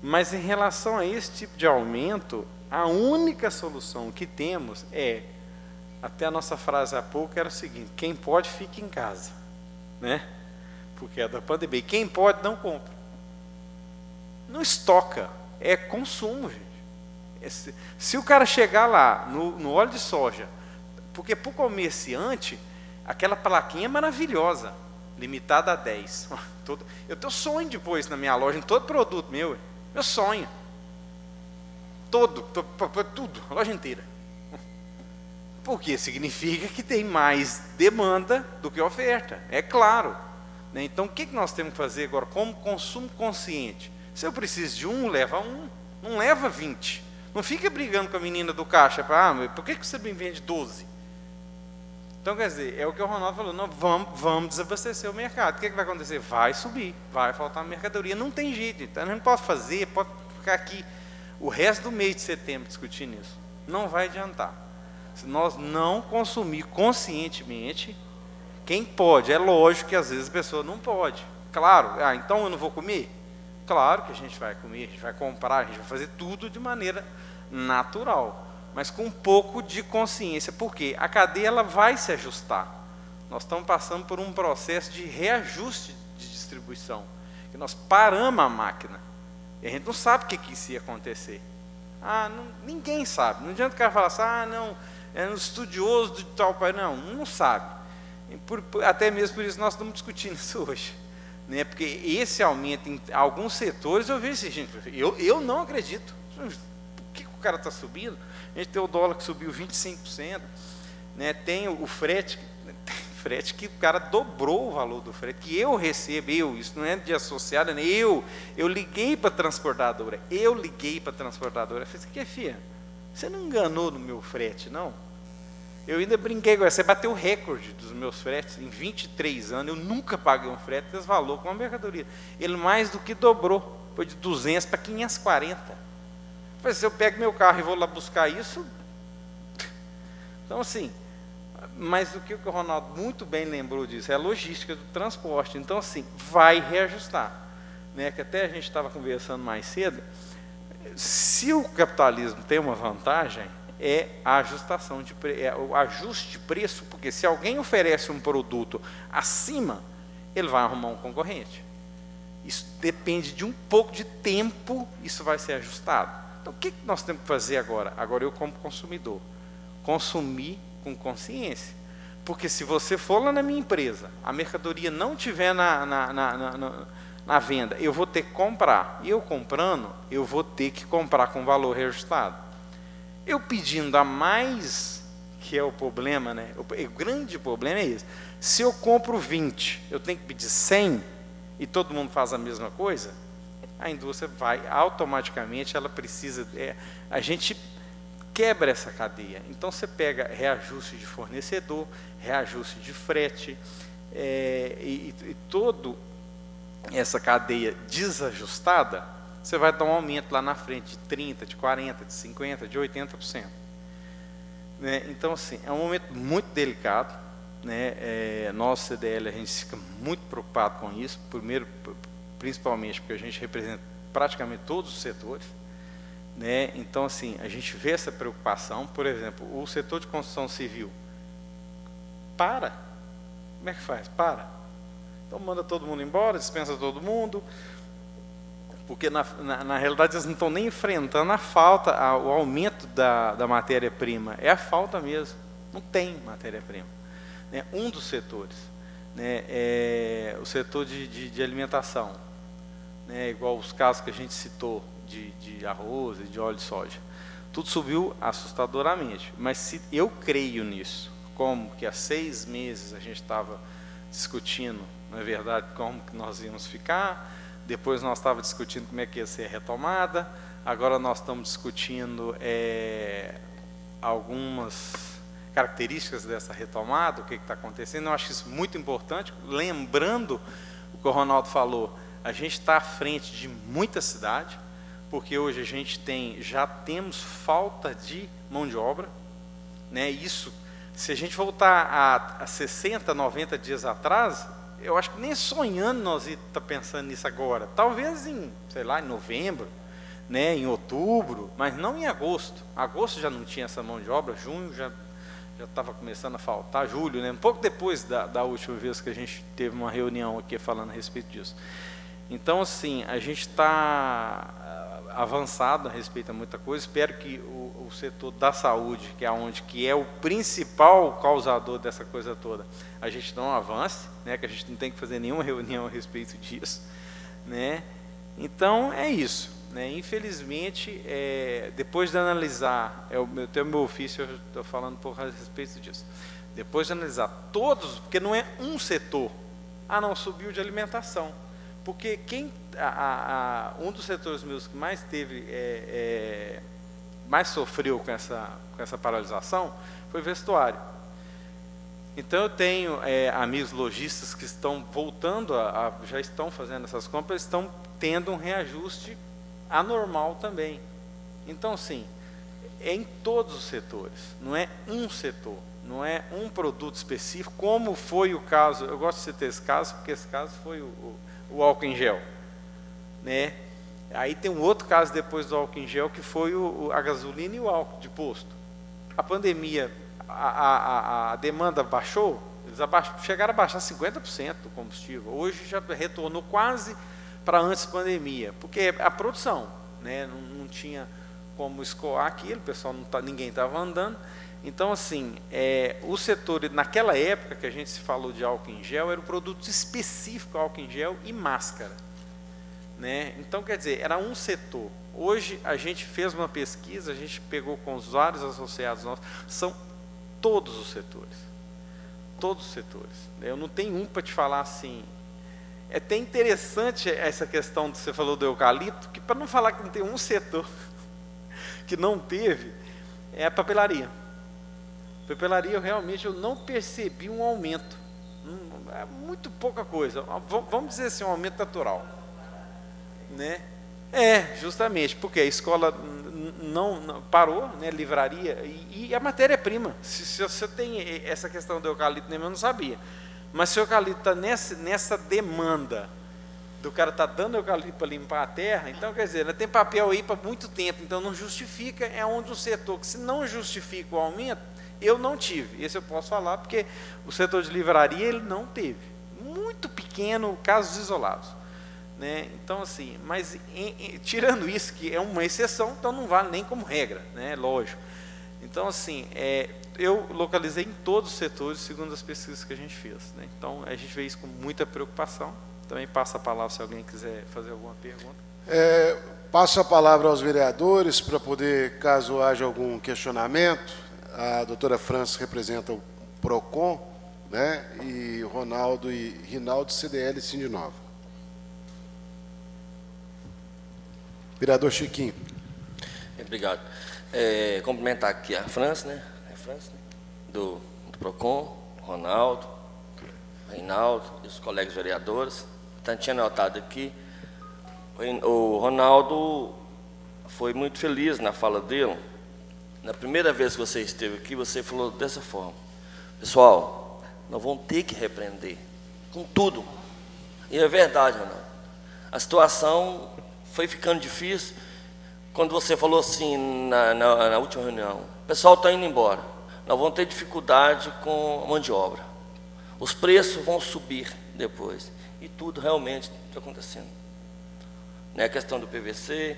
Mas em relação a esse tipo de aumento, a única solução que temos é, até a nossa frase há pouco era o seguinte: quem pode, fica em casa, né? Porque é da pandemia. Quem pode, não compra. Não estoca, é consumo, gente. Se o cara chegar lá no óleo de soja, porque para o comerciante, aquela plaquinha é maravilhosa, limitada a 10. Eu tenho sonho de pôr isso na minha loja, em todo produto meu. Meu sonho. Tudo, a loja inteira. Porque significa que tem mais demanda do que oferta, é claro. Então, o que nós temos que fazer agora como consumo consciente? Se eu preciso de um, leva um, não leva 20. Não fica brigando com a menina do caixa, por que você me vende 12? Então, quer dizer, é o que o Ronaldo falou, não, vamos desabastecer o mercado. O que vai acontecer? Vai subir, vai faltar mercadoria, não tem jeito. Então, a gente pode ficar aqui o resto do mês de setembro discutindo isso. Não vai adiantar. Se nós não consumir conscientemente, quem pode, é lógico que às vezes a pessoa não pode. Claro, então eu não vou comer? Claro que a gente vai comer, a gente vai comprar, a gente vai fazer tudo de maneira natural, mas com um pouco de consciência, porque a cadeia ela vai se ajustar. Nós estamos passando por um processo de reajuste de distribuição, que nós paramos a máquina, e a gente não sabe o que isso ia acontecer. Ninguém sabe, não adianta o cara falar assim, não, é um estudioso de tal país, não sabe. Até mesmo por isso nós estamos discutindo isso hoje, né? Porque esse aumento em alguns setores, eu vejo assim, gente, eu não acredito. Por que o cara está subindo? A gente tem o dólar que subiu 25%, né? Tem o frete que o cara dobrou o valor do frete, que eu recebo, isso não é de associado, né? Eu liguei para a transportadora, eu falei, que filha, você não enganou no meu frete, não? Eu ainda brinquei com ela, você bateu o recorde dos meus fretes, em 23 anos, eu nunca paguei um frete desse valor com uma mercadoria. Ele mais do que dobrou, foi de 200 para 540. Eu falei, se eu pego meu carro e vou lá buscar isso... Então, assim, mas o que o Ronaldo muito bem lembrou disso, é a logística do transporte. Então, assim, vai reajustar. Né? Que até a gente estava conversando mais cedo, se o capitalismo tem uma vantagem, é a ajustação o ajuste de preço, porque se alguém oferece um produto acima, ele vai arrumar um concorrente. Isso depende de um pouco de tempo, isso vai ser ajustado. Então, o que nós temos que fazer agora? Agora eu, como consumidor, consumir com consciência. Porque se você for lá na minha empresa, a mercadoria não estiver na venda, eu vou ter que comprar. E eu comprando, eu vou ter que comprar com valor reajustado. Eu pedindo a mais, que é o problema, né? O grande problema é esse. Se eu compro 20, eu tenho que pedir 100, e todo mundo faz a mesma coisa, a indústria vai, automaticamente, ela precisa... a gente quebra essa cadeia. Então, você pega reajuste de fornecedor, reajuste de frete, e toda essa cadeia desajustada, você vai dar um aumento lá na frente de 30%, de 40%, de 50%, de 80%. Né? Então, assim, é um momento muito delicado. Né? Nós, CDL, a gente fica muito preocupado com isso, primeiro, principalmente porque a gente representa praticamente todos os setores. Né? Então, assim, a gente vê essa preocupação. Por exemplo, o setor de construção civil. Para. Como é que faz? Para. Então, manda todo mundo embora, dispensa todo mundo... Porque, na realidade, eles não estão nem enfrentando a falta, o aumento da matéria-prima. É a falta mesmo. Não tem matéria-prima. Né? Um dos setores, né, é o setor de alimentação. Né? Igual os casos que a gente citou, de arroz e de óleo de soja. Tudo subiu assustadoramente. Mas se eu creio nisso, como que há 6 meses a gente estava discutindo, na verdade, como que nós íamos ficar... Depois nós estávamos discutindo como é que ia ser a retomada. Agora nós estamos discutindo algumas características dessa retomada, o que está acontecendo. Eu acho isso muito importante. Lembrando o que o Ronaldo falou, a gente está à frente de muita cidade, porque hoje a gente já temos falta de mão de obra. Né? Isso, se a gente voltar a 60, 90 dias atrás... Eu acho que nem sonhando nós estamos pensando nisso agora. Talvez em, sei lá, em novembro. né, em outubro, mas não em agosto. Agosto já não tinha essa mão de obra, junho já estava começando a faltar, julho, né, um pouco depois da última vez que a gente teve uma reunião aqui falando a respeito disso. Então, assim, a gente está avançado a respeito a muita coisa. Espero que o setor da saúde, que é o principal causador dessa coisa toda, a gente não avance, né, que a gente não tem que fazer nenhuma reunião a respeito disso, né. Então, é isso, né. Infelizmente, depois de analisar, até o meu ofício, eu estou falando um pouco a respeito disso, depois de analisar todos, porque não é um setor, não, subiu de alimentação, porque um dos setores meus que mais teve, mais sofreu com essa paralisação, foi vestuário. Então eu tenho amigos lojistas que estão voltando, já estão fazendo essas compras, estão tendo um reajuste anormal também. Então, sim, é em todos os setores, não é um setor, não é um produto específico, como foi o caso, eu gosto de citar esse caso, porque esse caso foi o álcool em gel, né? Aí tem um outro caso depois do álcool em gel, que foi a gasolina e o álcool de posto. A pandemia, a demanda baixou, eles chegaram a baixar 50% do combustível, hoje já retornou quase para antes da pandemia, porque a produção, né, não tinha como escoar aquilo, o pessoal ninguém estava andando. Então, assim, o setor, naquela época que a gente se falou de álcool em gel, era um produto específico, álcool em gel e máscara, né? Então, quer dizer, era um setor. Hoje, a gente fez uma pesquisa, a gente pegou com os vários associados nossos, são todos os setores. Todos os setores. Eu não tenho um para te falar assim. É até interessante essa questão que você falou do eucalipto, que para não falar que não tem um setor que não teve, é a papelaria. Papelaria, eu não percebi um aumento. É muito pouca coisa. Vamos dizer assim, um aumento natural, né? Justamente, porque a escola não parou, né? Livraria, e a matéria-prima. Se você tem essa questão do eucalipto, eu não sabia. Mas se o eucalipto está nessa demanda, do cara está dando eucalipto para limpar a terra, então, quer dizer, tem papel aí para muito tempo, então não justifica, é onde o setor, que se não justifica o aumento, eu não tive, esse eu posso falar, porque o setor de livraria, ele não teve, muito pequeno, casos isolados, né? Então, assim, mas tirando isso, que é uma exceção, então não vale nem como regra, né? Lógico. Então, assim, eu localizei em todos os setores, segundo as pesquisas que a gente fez, né? Então, a gente vê isso com muita preocupação. Também passa a palavra se alguém quiser fazer alguma pergunta. Passo a palavra aos vereadores para poder, caso haja algum questionamento. A doutora França representa o PROCON, né? E Ronaldo e Rinaldo, CDL Sindinova. Vereador Chiquinho. Obrigado. Cumprimentar aqui a França, né? Do PROCON, Ronaldo, Reinaldo e os colegas vereadores. Tinha notado aqui, o Ronaldo foi muito feliz na fala dele. Na primeira vez que você esteve aqui, você falou dessa forma: pessoal, nós vamos ter que repreender com tudo. E é verdade, Ronaldo. A situação foi ficando difícil. Quando você falou assim na última reunião, o pessoal está indo embora, nós vamos ter dificuldade com a mão de obra, os preços vão subir depois, e tudo realmente está acontecendo, né? A questão do PVC,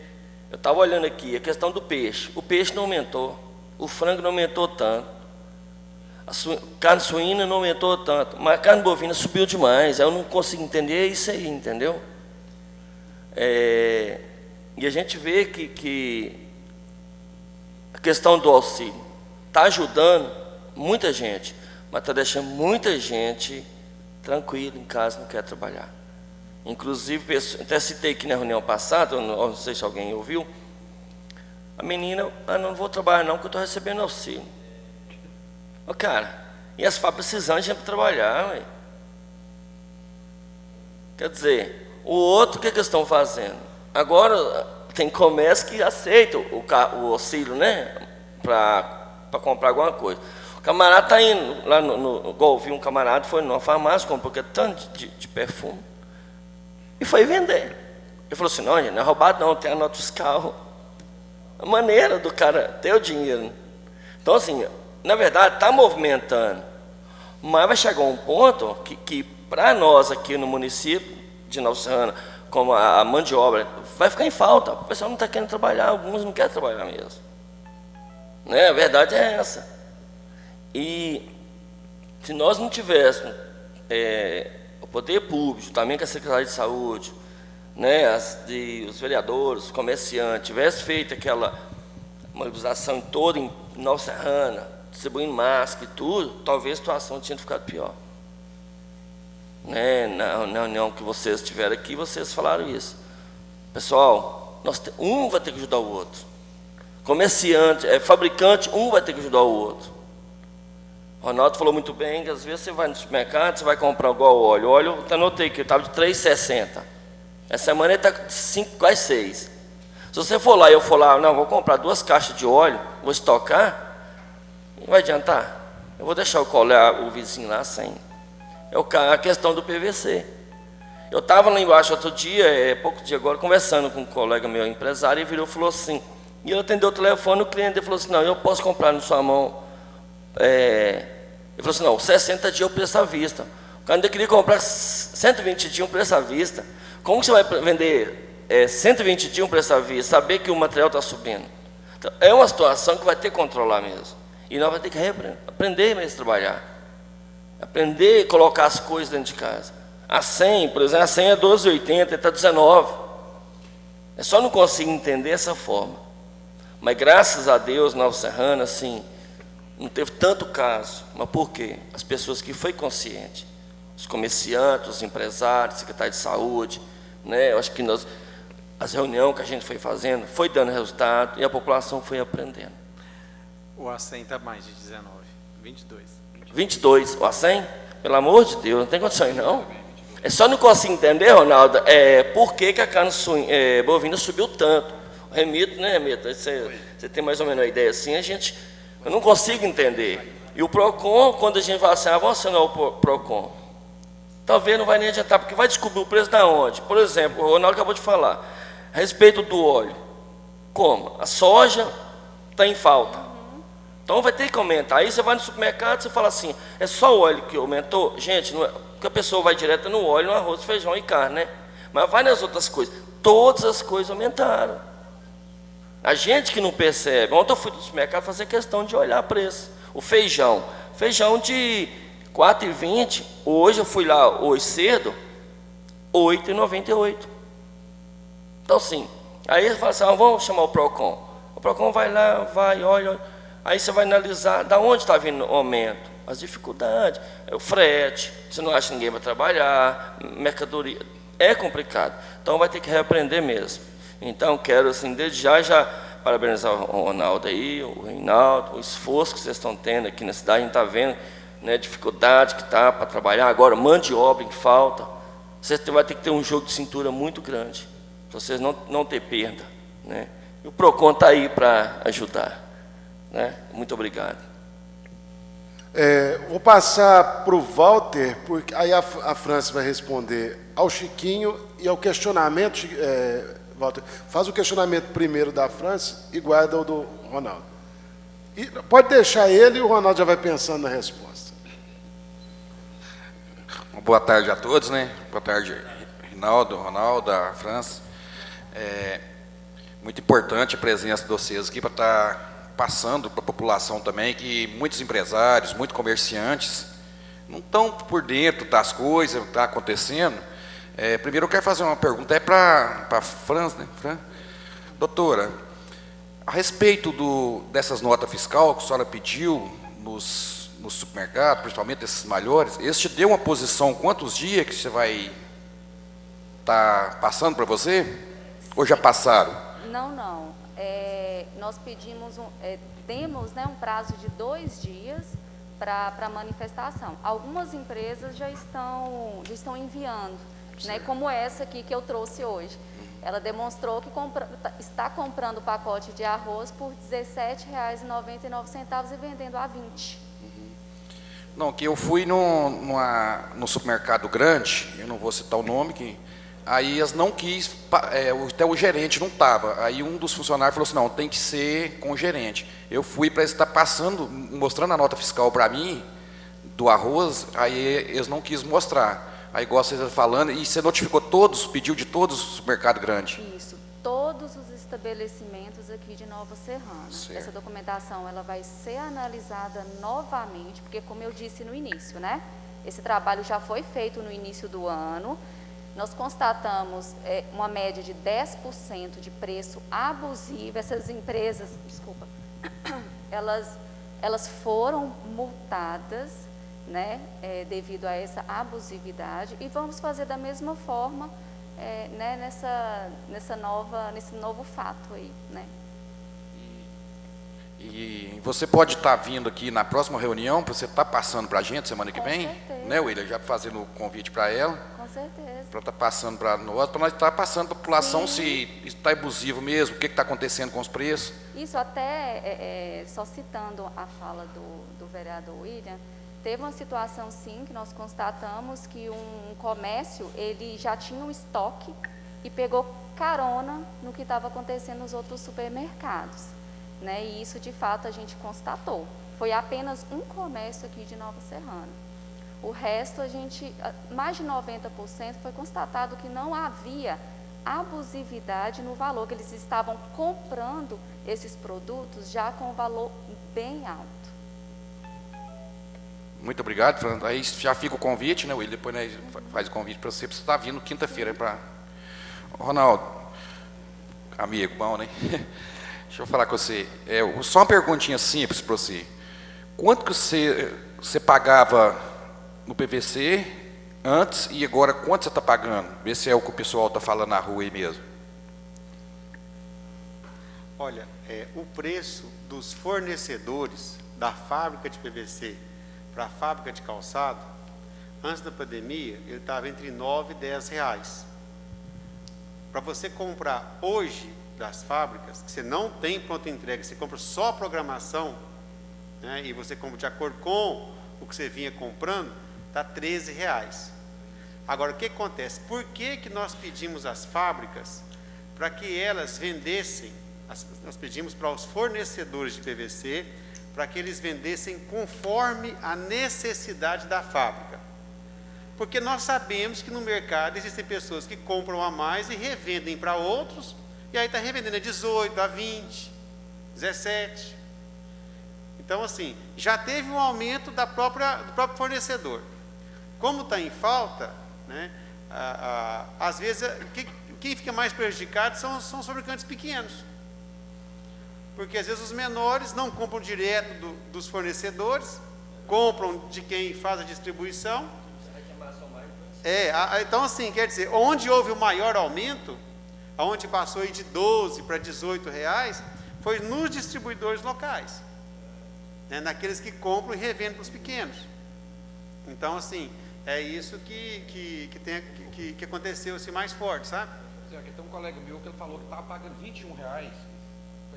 eu estava olhando aqui, a questão do peixe, o peixe não aumentou, o frango não aumentou tanto, a carne suína não aumentou tanto, mas a carne bovina subiu demais. Eu não consigo entender isso aí, entendeu? E a gente vê que a questão do auxílio está ajudando muita gente, mas está deixando muita gente tranquila em casa, não quer trabalhar. Inclusive, até citei aqui na reunião passada, não sei se alguém ouviu, a menina: não vou trabalhar não, porque eu estou recebendo auxílio. Cara, e as fábricas precisando de gente para trabalhar, ué. Quer dizer, o outro, o que eles estão fazendo? Agora tem comércio que aceita o auxílio, né? Para comprar alguma coisa. O camarada está indo lá igual vi um camarada, foi numa farmácia, comprou tanto de perfume e foi vender. Ele falou assim, não, gente, não é roubado não, tem a nota fiscal. A maneira do cara ter o dinheiro. Então, assim, na verdade, está movimentando. Mas vai chegar um ponto que para nós aqui no município de Nova Serrana, como a mão de obra, vai ficar em falta. O pessoal não está querendo trabalhar, alguns não querem trabalhar mesmo. Né? A verdade é essa. E se nós não tivéssemos o poder público, também com a Secretaria de Saúde, né, os vereadores, os comerciantes, tivesse feito aquela mobilização toda em Nova Serrana, distribuindo máscara e tudo, talvez a situação tinha ficado pior. Né, na reunião que vocês tiveram aqui, vocês falaram isso. Pessoal, um vai ter que ajudar o outro. Comerciante, fabricante, um vai ter que ajudar o outro. O Ronaldo falou muito bem que às vezes você vai no supermercado, você vai comprar igual óleo. O óleo, eu anotei que estava de R$ 3,60. Essa semana ele está de 5, quase 6. Se você for lá e eu for lá, não, vou comprar 2 caixas de óleo, vou estocar, não vai adiantar. Eu vou deixar o vizinho lá sem. É a questão do PVC. Eu estava lá embaixo outro dia, pouco dia agora, conversando com um colega meu empresário, e virou e falou assim, e ele atendeu o telefone, o cliente dele falou assim, não, eu posso comprar na sua mão. Ele falou assim, não, 60 dias o preço à vista. O cara ainda queria comprar 120 dias um preço à vista. Como que você vai vender 120 dias um preço à vista, saber que o material está subindo? Então, é uma situação que vai ter que controlar mesmo. E nós vamos ter que aprender mesmo a trabalhar. Aprender a colocar as coisas dentro de casa. A 100, por exemplo, a 100 é 12,80, está 19. É só não conseguir entender essa forma. Mas graças a Deus, Nova Serrana, assim, não teve tanto caso. Mas por quê? As pessoas que foi consciente, os comerciantes, os empresários, secretário de saúde, né? Eu acho que as reuniões que a gente foi fazendo, foi dando resultado e a população foi aprendendo. O A100 está mais de 19, 22. 22, o A100? Pelo amor de Deus, não tem condições não. É só não consigo entender, Ronaldo, por que a carne bovina subiu tanto. O Remito, né, Remito? Você tem mais ou menos uma ideia assim, eu não consigo entender. E o PROCON, quando a gente fala assim, vamos acionar o PROCON, talvez não vai nem adiantar, porque vai descobrir o preço da onde. Por exemplo, o Ronaldo acabou de falar, a respeito do óleo. Como? A soja está em falta. Então vai ter que aumentar. Aí você vai no supermercado, você fala assim, é só o óleo que aumentou? Gente, não é, porque a pessoa vai direto no óleo, no arroz, feijão e carne, né? Mas vai nas outras coisas. Todas as coisas aumentaram. A gente que não percebe. Ontem eu fui no supermercado fazer questão de olhar preço. O feijão de R$ 4,20, hoje eu fui lá hoje cedo, R$ 8,98. Então sim, aí ele fala assim, vamos chamar o PROCON. O PROCON vai lá, olha. Aí você vai analisar de onde está vindo o aumento, as dificuldades, o frete, você não acha ninguém para trabalhar, mercadoria, é complicado. Então vai ter que reaprender mesmo. Então quero assim, desde já parabenizar o Ronaldo aí, o Reinaldo, o esforço que vocês estão tendo aqui na cidade, a gente está vendo, né, dificuldade que está para trabalhar agora, mão de obra em falta. Vocês vão ter que ter um jogo de cintura muito grande, para vocês não ter perda, né? E o PROCON está aí para ajudar. Né? Muito obrigado. Vou passar para o Walter, porque aí a França vai responder ao Chiquinho e ao questionamento. Walter, faz o questionamento primeiro da França e guarda o do Ronaldo. E pode deixar ele e o Ronaldo já vai pensando na resposta. Boa tarde a todos, né? Boa tarde, Rinaldo, Ronaldo, a França. Muito importante a presença de vocês aqui para estar passando para a população também, que muitos empresários, muitos comerciantes não estão por dentro das coisas que está acontecendo. Primeiro eu quero fazer uma pergunta, para a França, né? Doutora, a respeito dessas notas fiscais que a senhora pediu nos supermercados, principalmente esses maiores, eles te deu uma posição, quantos dias que você vai estar passando para você? Ou já passaram? Não. Nós temos, né, um prazo de 2 dias para manifestação. Algumas empresas já estão enviando, né, como essa aqui que eu trouxe hoje. Ela demonstrou que está comprando o pacote de arroz por R$ 17,99 e vendendo a 20. Não, que eu fui no supermercado grande, eu não vou citar o nome, que Aí eles não quis, até o gerente não estava. Aí um dos funcionários falou assim, não, tem que ser com o gerente. Eu fui para eles estar passando, mostrando a nota fiscal para mim, do arroz, aí eles não quis mostrar. Aí igual vocês falando, e você notificou todos, pediu de todos os supermercados grandes? Isso, todos os estabelecimentos aqui de Nova Serrana. Certo. Essa documentação ela vai ser analisada novamente, porque como eu disse no início, né? Esse trabalho já foi feito no início do ano. Nós constatamos uma média de 10% de preço abusivo. Essas empresas, desculpa, elas foram multadas, né, devido a essa abusividade, e vamos fazer da mesma forma né, nesse novo fato aí, né? E você pode estar vindo aqui na próxima reunião, para você estar passando para a gente semana que vem? Certeza. Né, William? Já fazendo o convite para ela. Com certeza. Para estar passando para nós estar passando para a população. Sim. Se está abusivo mesmo, o que está acontecendo com os preços. Isso até, só citando a fala do vereador William, teve uma situação sim que nós constatamos que um comércio, ele já tinha um estoque e pegou carona no que estava acontecendo nos outros supermercados, né? E isso de fato a gente constatou. Foi apenas um comércio aqui de Nova Serrana. O resto, mais de 90% foi constatado que não havia abusividade no valor, que eles estavam comprando esses produtos já com um valor bem alto. Muito obrigado, Fernando. Aí já fica o convite, né, William? Depois né, faz o convite para você estar vindo quinta-feira para... Ronaldo, amigo, bom, né? Deixa eu falar com você. Só uma perguntinha simples para você. Quanto que você pagava no PVC antes e agora quanto você está pagando? Vê se é o que o pessoal está falando na rua aí mesmo. Olha, o preço dos fornecedores da fábrica de PVC para a fábrica de calçado, antes da pandemia, ele estava entre R$ 9 e R$ 10. Para você comprar hoje das fábricas, que você não tem pronta entrega, você compra só a programação, né, e você compra de acordo com o que você vinha comprando, está R$ 13. Agora, o que acontece? Por que nós pedimos às fábricas para que elas vendessem, nós pedimos para os fornecedores de PVC, para que eles vendessem conforme a necessidade da fábrica. Porque nós sabemos que no mercado existem pessoas que compram a mais e revendem para outros, e aí está revendendo a 18, a 20, 17. Então, assim, já teve um aumento do próprio fornecedor. Como está em falta, né, às vezes, quem fica mais prejudicado são os fabricantes pequenos. Porque, às vezes, os menores não compram direto dos fornecedores, compram de quem faz a distribuição. Então, assim, quer dizer, onde houve o maior aumento, onde passou aí de 12 para 18 reais, foi nos distribuidores locais, né, naqueles que compram e revendem para os pequenos. Então, assim, é isso que aconteceu assim, mais forte, sabe? Aqui tem um colega meu que ele falou que estava pagando R$21.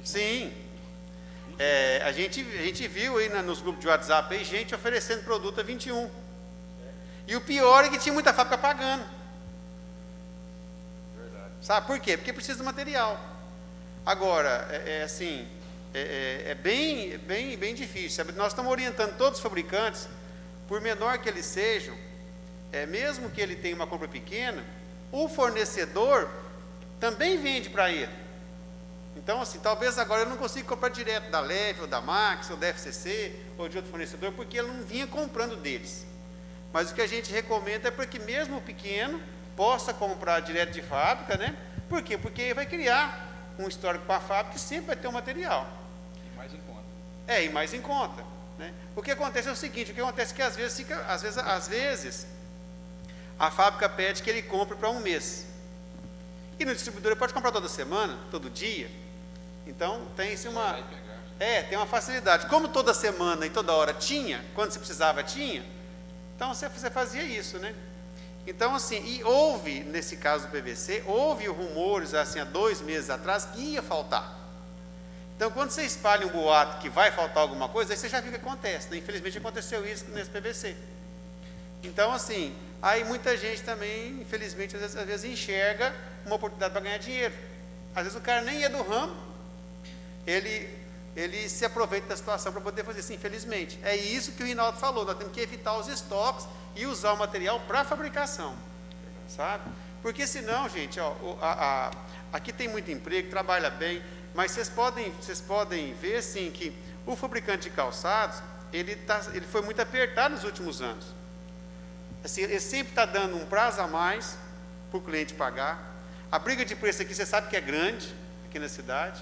Sim. A gente viu aí nos grupos de WhatsApp aí, gente oferecendo produto a 21. E o pior é que tinha muita fábrica pagando. Verdade. Sabe por quê? Porque precisa do material. Agora, bem difícil. Sabe? Nós estamos orientando todos os fabricantes, por menor que eles sejam, mesmo que ele tenha uma compra pequena, o fornecedor também vende para ele. Então, assim, talvez agora eu não consiga comprar direto da Leve, ou da Max, ou da FCC, ou de outro fornecedor, porque ele não vinha comprando deles. Mas o que a gente recomenda é para que mesmo o pequeno possa comprar direto de fábrica, né? Por quê? Porque ele vai criar um histórico para a fábrica que sempre vai ter o material. E mais em conta. E mais em conta, né? O que acontece é o seguinte, o que acontece é que às vezes a fábrica pede que ele compre para um mês. E no distribuidor ele pode comprar toda semana, todo dia. Então tem tem uma facilidade. Como toda semana e toda hora tinha, quando você precisava tinha, então você fazia isso, né? Então, assim, e houve, nesse caso do PVC, houve rumores, assim, há 2 meses atrás, que ia faltar. Então, quando você espalha um boato que vai faltar alguma coisa, aí você já viu o que acontece, né? Infelizmente, aconteceu isso nesse PVC. Então, assim, Aí muita gente também, infelizmente, às vezes enxerga uma oportunidade para ganhar dinheiro. Às vezes o cara nem é do ramo, ele se aproveita da situação para poder fazer isso, infelizmente. É isso que o Rinaldo falou, nós temos que evitar os estoques e usar o material para fabricação, sabe? Porque senão, gente, ó, aqui tem muito emprego, trabalha bem, mas vocês podem ver, sim, que o fabricante de calçados, ele foi muito apertado nos últimos anos. Assim, ele sempre está dando um prazo a mais para o cliente pagar. A briga de preço aqui, você sabe que é grande, aqui na cidade.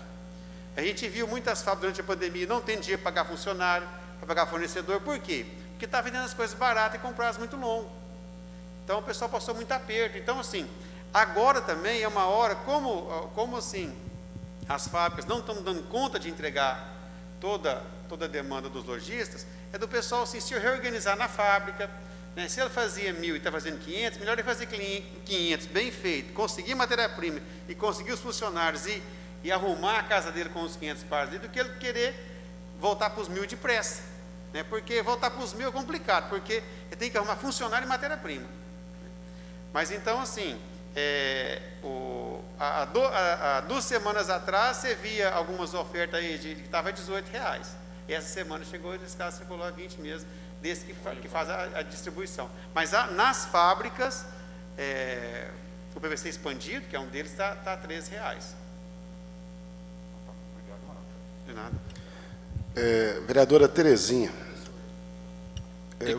A gente viu muitas fábricas durante a pandemia, não tem dinheiro para pagar funcionário, para pagar fornecedor. Por quê? Porque está vendendo as coisas baratas e com prazo muito longo. Então, o pessoal passou muito aperto. Então, assim, agora também é uma hora, como assim, as fábricas não estão dando conta de entregar toda a demanda dos lojistas, é do pessoal assim, se reorganizar na fábrica, né? Se ela fazia 1.000 e está fazendo 500, melhor ele fazer 500, bem feito, conseguir matéria-prima e conseguir os funcionários e arrumar a casa dele com os 500 pares do que ele querer voltar para os 1.000 depressa, né? Porque voltar para os 1.000 é complicado, porque ele tem que arrumar funcionário e matéria-prima. Mas então, assim, há 2 semanas atrás, você via algumas ofertas aí que estava R$18. Essa semana chegou, nesse caso, você falou a 20 mesmo, desse que faz a distribuição. Mas nas fábricas, o PVC expandido, que é um deles, está a R$13. De nada. Vereadora Terezinha.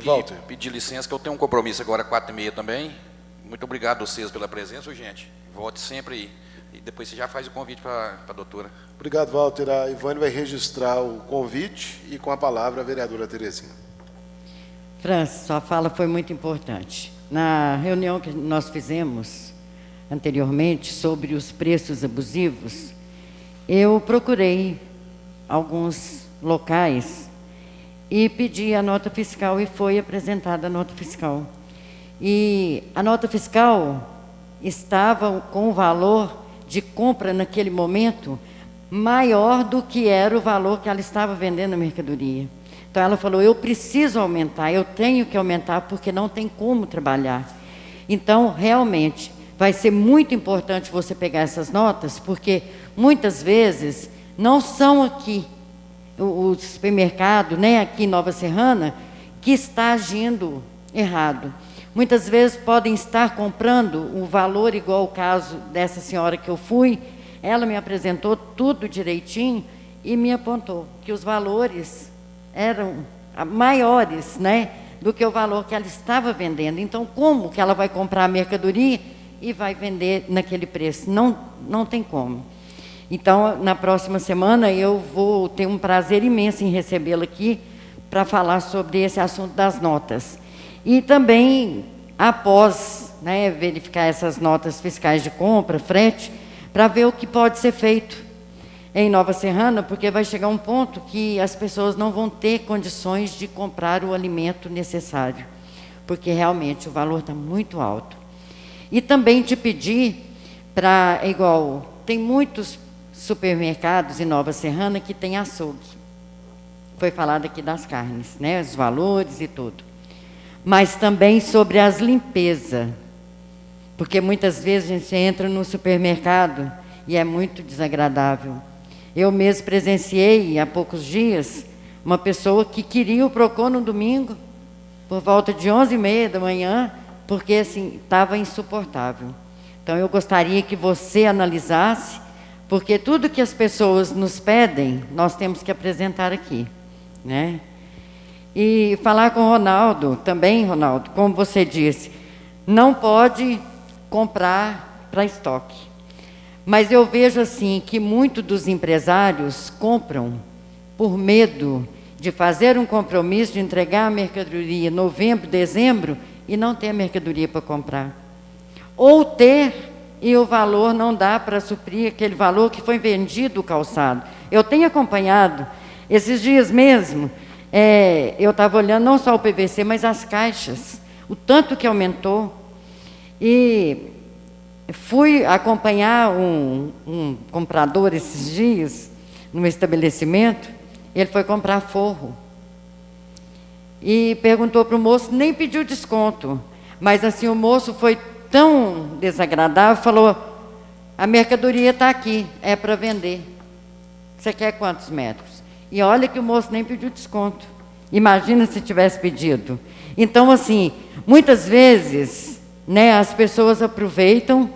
Walter. Pedir licença, que eu tenho um compromisso agora, 4h30 também. Muito obrigado a vocês pela presença, gente. Volte sempre aí. E depois você já faz o convite para a doutora. Obrigado, Walter. A Ivane vai registrar o convite e com a palavra a vereadora Terezinha. Francis, sua fala foi muito importante. Na reunião que nós fizemos anteriormente sobre os preços abusivos, eu procurei alguns locais e pedi a nota fiscal e foi apresentada a nota fiscal. E a nota fiscal estava com o valor de compra naquele momento maior do que era o valor que ela estava vendendo a mercadoria. Então ela falou, eu preciso aumentar, eu tenho que aumentar porque não tem como trabalhar. Então, realmente, vai ser muito importante você pegar essas notas, porque muitas vezes não são aqui o supermercado, né, aqui em Nova Serrana, que está agindo errado. Muitas vezes podem estar comprando o valor igual o caso dessa senhora que eu fui, ela me apresentou tudo direitinho e me apontou que os valores eram maiores, né, do que o valor que ela estava vendendo. Então, como que ela vai comprar a mercadoria e vai vender naquele preço? Não tem como. Então, na próxima semana, eu vou ter um prazer imenso em recebê-la aqui para falar sobre esse assunto das notas. E também, após, né, verificar essas notas fiscais de compra, frete, para ver o que pode ser feito em Nova Serrana, porque vai chegar um ponto que as pessoas não vão ter condições de comprar o alimento necessário, porque realmente o valor está muito alto. E também te pedir para, igual, tem muitos supermercados em Nova Serrana que tem açougue. Foi falado aqui das carnes, né, os valores e tudo. Mas também sobre as limpezas, porque muitas vezes a gente entra no supermercado e é muito desagradável. Eu mesmo presenciei, há poucos dias, uma pessoa que queria o Procon no domingo, por volta de 11h30 da manhã, porque assim, estava insuportável. Então eu gostaria que você analisasse, porque tudo que as pessoas nos pedem, nós temos que apresentar aqui, né? E falar com o Ronaldo, também, Ronaldo, como você disse, não pode comprar para estoque. Mas eu vejo assim que muitos dos empresários compram por medo de fazer um compromisso de entregar a mercadoria em novembro, dezembro e não ter a mercadoria para comprar. Ou ter e o valor não dá para suprir aquele valor que foi vendido o calçado. Eu tenho acompanhado, esses dias mesmo, eu estava olhando não só o PVC, mas as caixas, o tanto que aumentou. E fui acompanhar um comprador esses dias, num estabelecimento, ele foi comprar forro. E perguntou para o moço, nem pediu desconto. Mas assim, o moço foi tão desagradável, falou, a mercadoria está aqui, é para vender. Você quer quantos metros? E olha que o moço nem pediu desconto. Imagina se tivesse pedido. Então, assim, muitas vezes, né, as pessoas aproveitam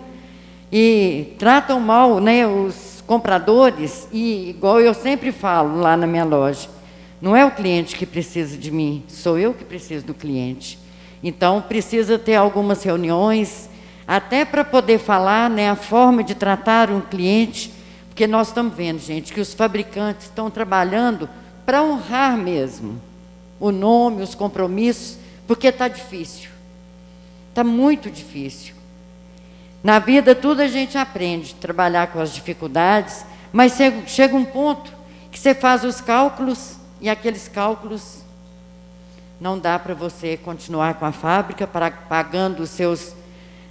e tratam mal, né, os compradores, e igual eu sempre falo lá na minha loja, não é o cliente que precisa de mim, sou eu que preciso do cliente. Então, precisa ter algumas reuniões, até para poder falar, né, a forma de tratar um cliente, porque nós estamos vendo, gente, que os fabricantes estão trabalhando para honrar mesmo o nome, os compromissos, porque está difícil, está muito difícil. Na vida tudo a gente aprende, trabalhar com as dificuldades, mas chega um ponto que você faz os cálculos e aqueles cálculos não dá para você continuar com a fábrica, pagando os seus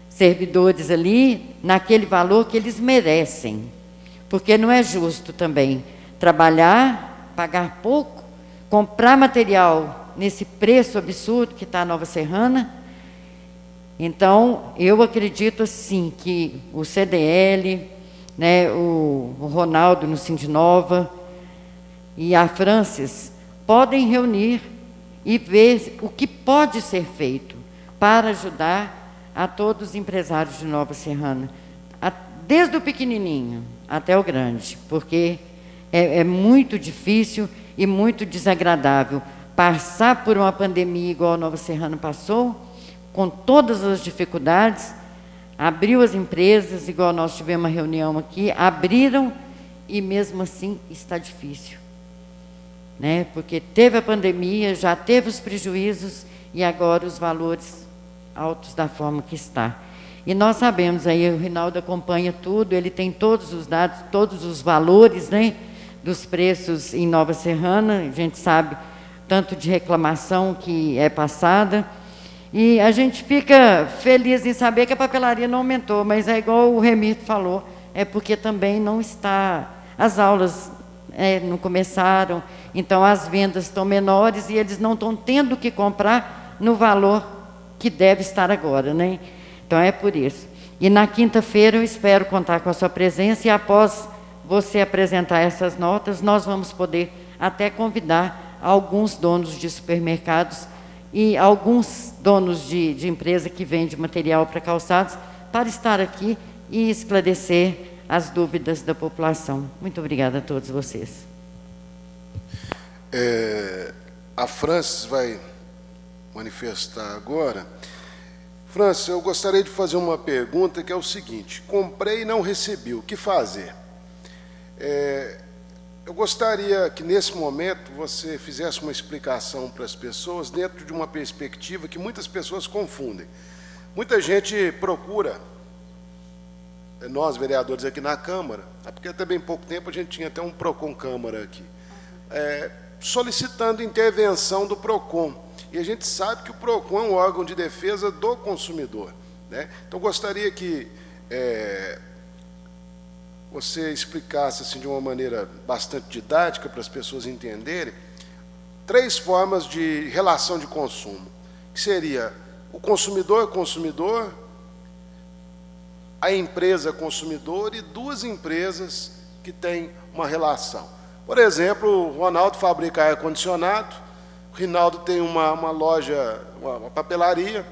servidores ali naquele valor que eles merecem, porque não é justo também trabalhar, pagar pouco, comprar material nesse preço absurdo que está a Nova Serrana. Então, eu acredito assim que o CDL, né, o Ronaldo no Sindinova e a Francis podem reunir e ver o que pode ser feito para ajudar a todos os empresários de Nova Serrana, desde o pequenininho até o grande, porque é muito difícil e muito desagradável passar por uma pandemia igual a Nova Serrana passou, com todas as dificuldades, abriu as empresas, igual nós tivemos uma reunião aqui, abriram e mesmo assim está difícil, né? Porque teve a pandemia, já teve os prejuízos e agora os valores altos da forma que está. E nós sabemos aí, o Rinaldo acompanha tudo, ele tem todos os dados, todos os valores, né, dos preços em Nova Serrana, a gente sabe tanto de reclamação que é passada. E a gente fica feliz em saber que a papelaria não aumentou, mas é igual o Remito falou, é porque também não está, as aulas não começaram, então as vendas estão menores e eles não estão tendo que comprar no valor que deve estar agora, né? Então é por isso. E na quinta-feira eu espero contar com a sua presença e após você apresentar essas notas, nós vamos poder até convidar alguns donos de supermercados e alguns donos de empresa que vende material para calçados, para estar aqui e esclarecer as dúvidas da população. Muito obrigada a todos vocês. A Francis vai manifestar agora. Francis, eu gostaria de fazer uma pergunta que é o seguinte: comprei e não recebi, o que fazer? Eu gostaria que, nesse momento, você fizesse uma explicação para as pessoas dentro de uma perspectiva que muitas pessoas confundem. Muita gente procura, nós, vereadores aqui na Câmara, porque até bem pouco tempo a gente tinha até um PROCON Câmara aqui, solicitando intervenção do PROCON. E a gente sabe que o PROCON é um órgão de defesa do consumidor, né? Então, gostaria que você explicasse assim, de uma maneira bastante didática para as pessoas entenderem 3 formas de relação de consumo, que seria o consumidor, a empresa consumidor e 2 empresas que têm uma relação. Por exemplo, o Ronaldo fabrica ar-condicionado, o Rinaldo tem uma loja, uma papelaria,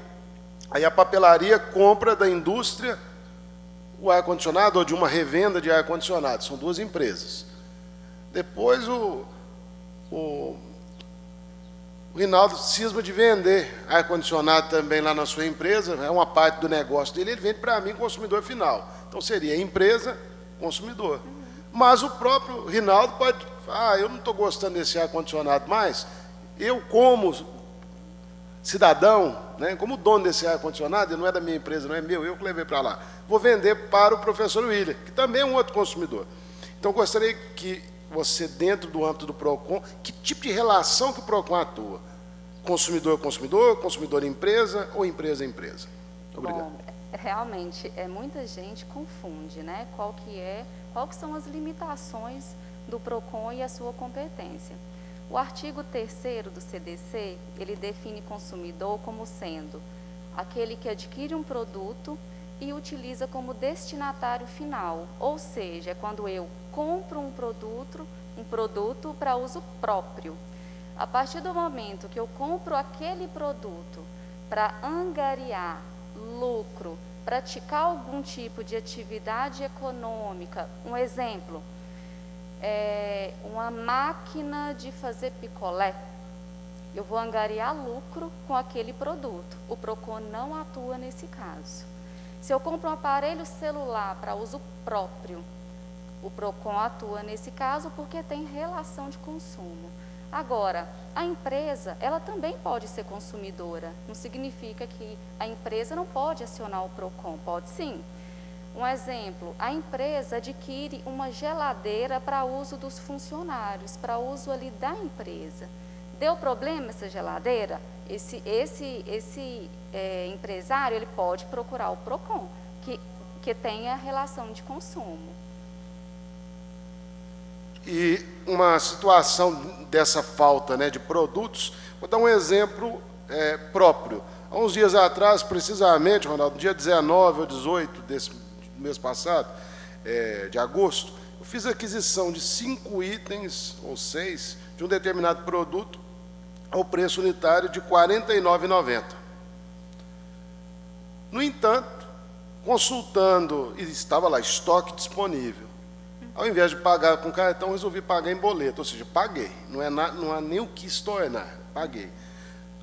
aí a papelaria compra da indústria o ar-condicionado ou de uma revenda de ar-condicionado, são 2 empresas. Depois o Rinaldo cisma de vender ar-condicionado também lá na sua empresa, é uma parte do negócio dele, ele vende para mim, consumidor final. Então seria empresa, consumidor. Mas o próprio Rinaldo pode, eu não estou gostando desse ar-condicionado mais, eu como cidadão, né, como dono desse ar-condicionado, ele não é da minha empresa, não é meu, eu que levei para lá, vou vender para o professor William, que também é um outro consumidor. Então, gostaria que você, dentro do âmbito do PROCON, que tipo de relação que o PROCON atua? Consumidor-consumidor, consumidor-empresa ou empresa-empresa? Obrigado. Bom, realmente, muita gente confunde, né, qual que são as limitações do PROCON e a sua competência. O artigo 3º do CDC, ele define consumidor como sendo aquele que adquire um produto e utiliza como destinatário final, ou seja, é quando eu compro um produto para uso próprio. A partir do momento que eu compro aquele produto para angariar lucro, praticar algum tipo de atividade econômica, um exemplo, uma máquina de fazer picolé, eu vou angariar lucro com aquele produto. O PROCON não atua nesse caso. Se eu compro um aparelho celular para uso próprio, o PROCON atua nesse caso porque tem relação de consumo. Agora, a empresa, ela também pode ser consumidora. Não significa que a empresa não pode acionar o PROCON. Pode sim. Um exemplo, a empresa adquire uma geladeira para uso dos funcionários, para uso ali da empresa. Deu problema essa geladeira? Esse empresário, ele pode procurar o PROCON, que tenha relação de consumo. E uma situação dessa falta, né, de produtos, vou dar um exemplo próprio. Há uns dias atrás, precisamente, Ronaldo, dia 19 ou 18 desse mês passado, de agosto, eu fiz aquisição de 5 itens, ou 6, de um determinado produto, ao preço unitário de R$ 49,90. No entanto, consultando, e estava lá, estoque disponível. Ao invés de pagar com cartão, resolvi pagar em boleto, ou seja, paguei. Não há nem o que estornar, paguei.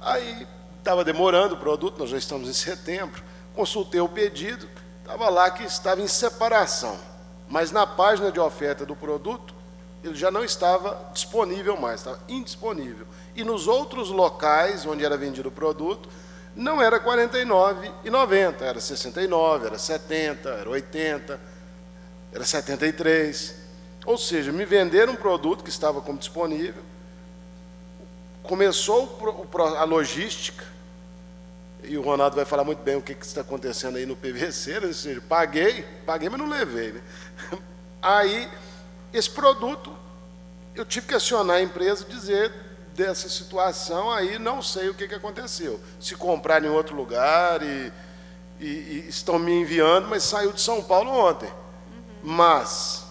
Aí, estava demorando o produto, nós já estamos em setembro, consultei o pedido, estava lá que estava em separação. Mas na página de oferta do produto, ele já não estava disponível mais, estava indisponível. E nos outros locais onde era vendido o produto, não era R$ 49,90, era R$ 69, era R$ 70, era R$ 80, era R$ 73. Ou seja, me venderam um produto que estava como disponível, começou a logística, e o Ronaldo vai falar muito bem o que está acontecendo aí no PVC, né? Ou seja, paguei, mas não levei, né? Aí, esse produto, eu tive que acionar a empresa e dizer dessa situação, aí não sei o que aconteceu. Se comprar em outro lugar e estão me enviando, mas saiu de São Paulo ontem. Mas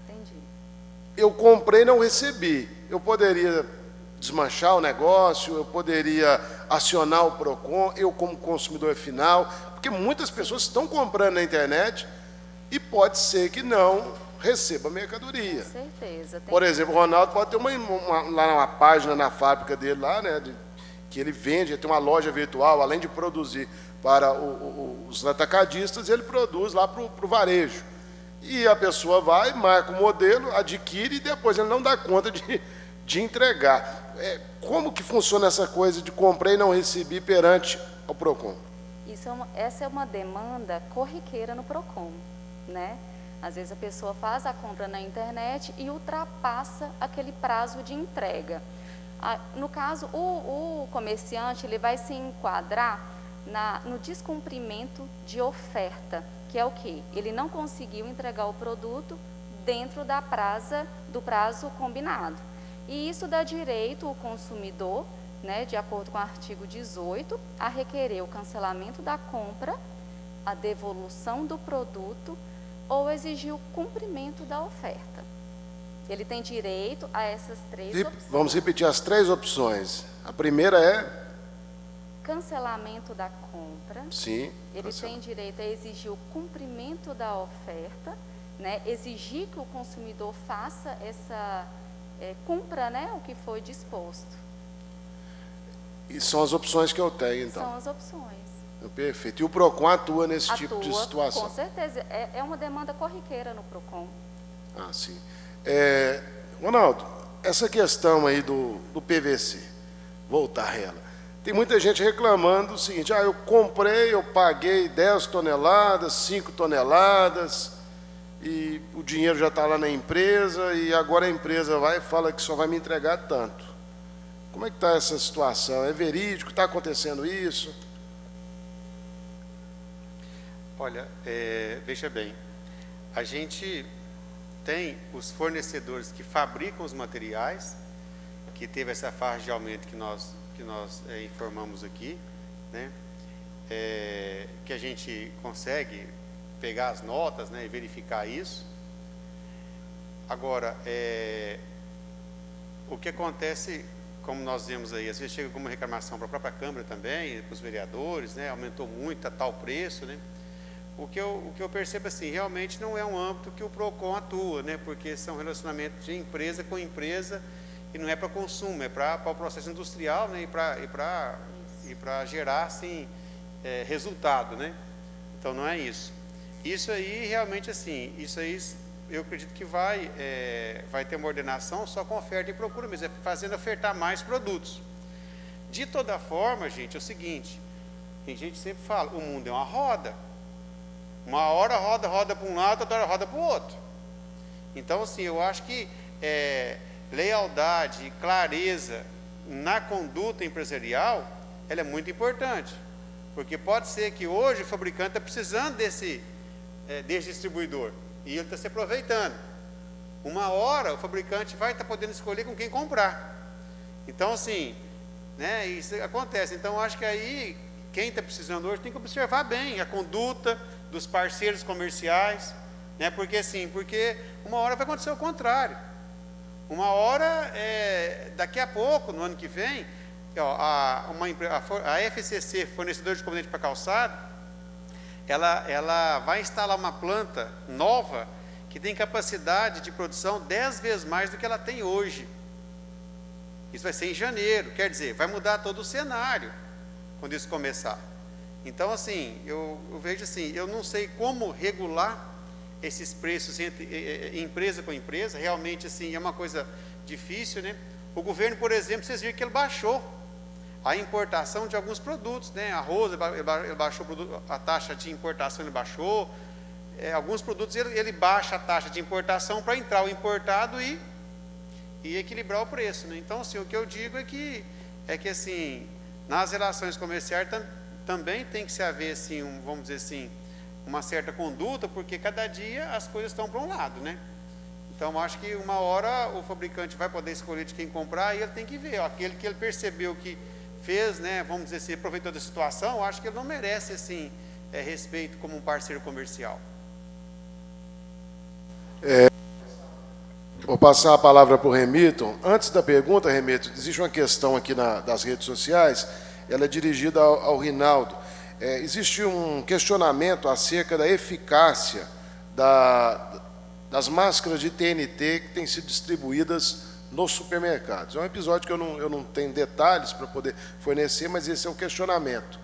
Entendi. Eu comprei e não recebi. Eu poderia desmanchar o negócio, eu poderia acionar o PROCON, eu como consumidor final, porque muitas pessoas estão comprando na internet e pode ser que não receba a mercadoria. Com certeza. Por exemplo, o Ronaldo pode ter uma página na fábrica dele lá, né, que ele vende, ele tem uma loja virtual, além de produzir para os atacadistas, ele produz lá para o varejo. E a pessoa vai, marca o modelo, adquire e depois ele não dá conta de entregar. Como que funciona essa coisa de comprei e não recebi perante o PROCON? Essa é uma demanda corriqueira no PROCON, né? Às vezes a pessoa faz a compra na internet e ultrapassa aquele prazo de entrega. No caso, o comerciante ele vai se enquadrar no descumprimento de oferta, que é o quê? Ele não conseguiu entregar o produto dentro do prazo combinado. E isso dá direito ao consumidor, né, de acordo com o artigo 18, a requerer o cancelamento da compra, a devolução do produto ou exigir o cumprimento da oferta. Ele tem direito a essas 3 opções. Vamos repetir as 3 opções. A primeira é... cancelamento da compra. Sim. Ele tem direito a exigir o cumprimento da oferta, né? Exigir que o consumidor faça cumpra, né, o que foi disposto. E são as opções que eu tenho, então. São as opções. Perfeito. E o PROCON atua nesse tipo de situação? Com certeza. É uma demanda corriqueira no PROCON. Ah, sim. Ronaldo, essa questão aí do PVC, voltar a ela. Tem muita gente reclamando o seguinte, eu comprei, eu paguei 10 toneladas, 5 toneladas, e o dinheiro já está lá na empresa, e agora a empresa vai e fala que só vai me entregar tanto. Como é que está essa situação? É verídico? Está acontecendo isso? Olha, veja bem, a gente tem os fornecedores que fabricam os materiais, que teve essa faixa de aumento que nós informamos aqui, né? que a gente consegue pegar as notas, né, e verificar isso. Agora, o que acontece, como nós vemos aí, às vezes chega como reclamação para a própria Câmara também, para os vereadores, né, aumentou muito a tal preço, né. O que eu percebo assim, realmente não é um âmbito que o PROCON atua, né, porque são relacionamentos de empresa com empresa e não é para consumo, é para o processo industrial, né, e para gerar assim, resultado, né. Então não é isso. Isso aí realmente assim, isso aí eu acredito que vai ter uma ordenação só com oferta e procura mesmo, fazendo ofertar mais produtos. De toda forma, gente, é o seguinte, a gente sempre fala, o mundo é uma roda. Uma hora roda para um lado, outra hora roda para o outro. Então, assim, eu acho que lealdade, clareza na conduta empresarial, ela é muito importante. Porque pode ser que hoje o fabricante está precisando desse distribuidor e ele está se aproveitando. Uma hora o fabricante vai estar podendo escolher com quem comprar. Então, assim, né, isso acontece. Então, eu acho que aí, quem está precisando hoje tem que observar bem a conduta dos parceiros comerciais, né? Porque uma hora vai acontecer o contrário. Uma hora, daqui a pouco, no ano que vem, a FCC, fornecedor de componente para calçado, ela vai instalar uma planta nova que tem capacidade de produção 10 vezes mais do que ela tem hoje. Isso vai ser em janeiro, quer dizer, vai mudar todo o cenário quando isso começar. Então, assim, eu vejo assim, eu não sei como regular esses preços entre empresa com empresa, realmente, assim, é uma coisa difícil, né? O governo, por exemplo, vocês viram que ele baixou a importação de alguns produtos, né? Arroz, ele baixou a taxa de importação, ele baixou. Alguns produtos, ele baixa a taxa de importação para entrar o importado e equilibrar o preço, né? Então, assim, o que eu digo é que assim, nas relações comerciais também tem que se haver, assim, vamos dizer assim, uma certa conduta, porque cada dia as coisas estão para um lado, né? Então, acho que uma hora o fabricante vai poder escolher de quem comprar e ele tem que ver, aquele que ele percebeu que fez, né, vamos dizer assim, aproveitou da situação, acho que ele não merece, assim, respeito como um parceiro comercial. Vou passar a palavra para o Remito. Antes da pergunta, Remito, existe uma questão aqui das redes sociais, ela é dirigida ao Rinaldo. Existe um questionamento acerca da eficácia das máscaras de TNT que têm sido distribuídas nos supermercados. É um episódio que eu não tenho detalhes para poder fornecer, mas esse é o questionamento.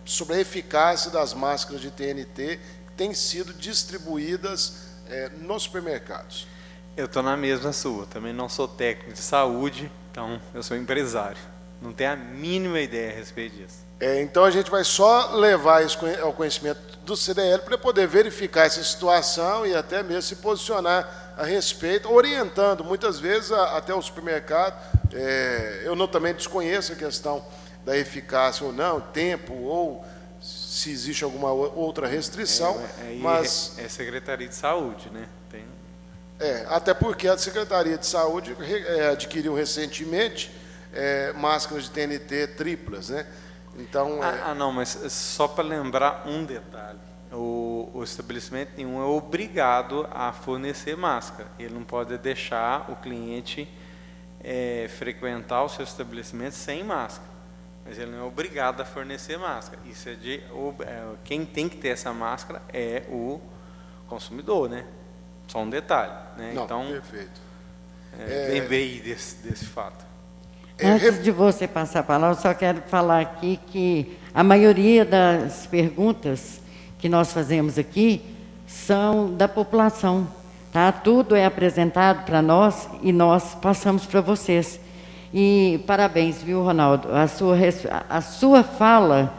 Sobre a eficácia das máscaras de TNT que têm sido distribuídas nos supermercados. Eu estou na mesma sua, também não sou técnico de saúde, então eu sou empresário. Não tenho a mínima ideia a respeito disso. Então a gente vai só levar isso ao conhecimento do CDL para poder verificar essa situação e até mesmo se posicionar a respeito, orientando muitas vezes até o supermercado. Eu também desconheço a questão da eficácia ou não, tempo ou se existe alguma outra restrição, mas é Secretaria de Saúde, né? até porque a Secretaria de Saúde adquiriu recentemente máscaras de TNT triplas, né? Então, não, mas só para lembrar um detalhe, o estabelecimento nenhum é obrigado a fornecer máscara, ele não pode deixar o cliente frequentar o seu estabelecimento sem máscara, mas ele não é obrigado a fornecer máscara. Isso quem tem que ter essa máscara é o consumidor, né? Só um detalhe, né? Não, então, perfeito. Lembrei desse fato. Antes de você passar a palavra, eu só quero falar aqui que a maioria das perguntas que nós fazemos aqui são da população, tá? Tudo é apresentado para nós e nós passamos para vocês. E parabéns, viu, Ronaldo? A sua fala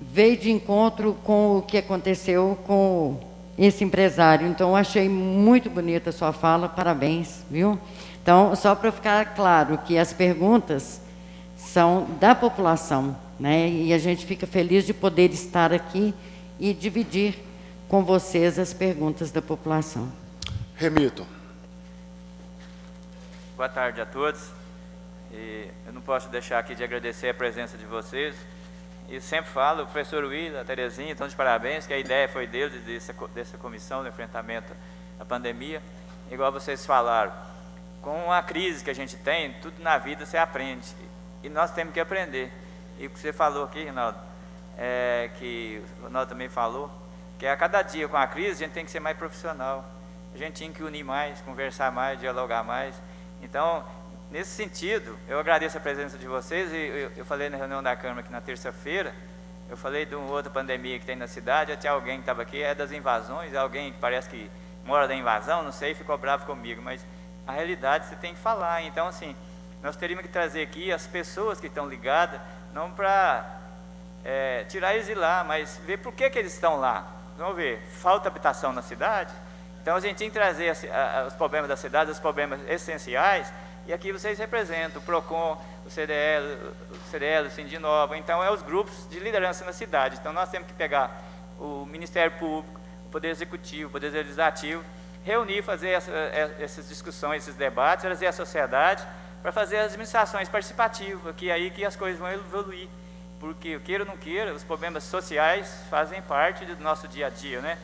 veio de encontro com o que aconteceu com esse empresário. Então, eu achei muito bonita a sua fala, parabéns, viu? Então, só para ficar claro que as perguntas são da população, né? E a gente fica feliz de poder estar aqui e dividir com vocês as perguntas da população. Remito. Boa tarde a todos. Eu não posso deixar aqui de agradecer a presença de vocês E sempre falo, o professor Will, a Terezinha, estão de parabéns, que a ideia foi deles, dessa comissão de enfrentamento à pandemia. Igual vocês falaram, com a crise que a gente tem, tudo na vida você aprende. E nós temos que aprender. E o que você falou aqui, Rinaldo, que o Ronaldo também falou, que a cada dia com a crise a gente tem que ser mais profissional. A gente tinha que unir mais, conversar mais, dialogar mais. Então, nesse sentido, eu agradeço a presença de vocês. E eu falei na reunião da Câmara aqui na terça-feira, eu falei de uma outra pandemia que tem na cidade, até alguém que estava aqui, das invasões, alguém que parece que mora da invasão, não sei, ficou bravo comigo, mas a realidade você tem que falar. Então, assim, nós teríamos que trazer aqui as pessoas que estão ligadas, não para tirar eles de lá, mas ver por que eles estão lá. Vamos ver, falta habitação na cidade? Então a gente tem que trazer os problemas da cidade, os problemas essenciais, e aqui vocês representam o PROCON, o CDL, o Sindinova, então os grupos de liderança na cidade. Então nós temos que pegar o Ministério Público, o Poder Executivo, o Poder Legislativo, reunir, fazer essas discussões, esses debates, trazer a sociedade para fazer as administrações participativas, que é aí que as coisas vão evoluir. Porque, queira ou não queira, os problemas sociais fazem parte do nosso dia a dia, né?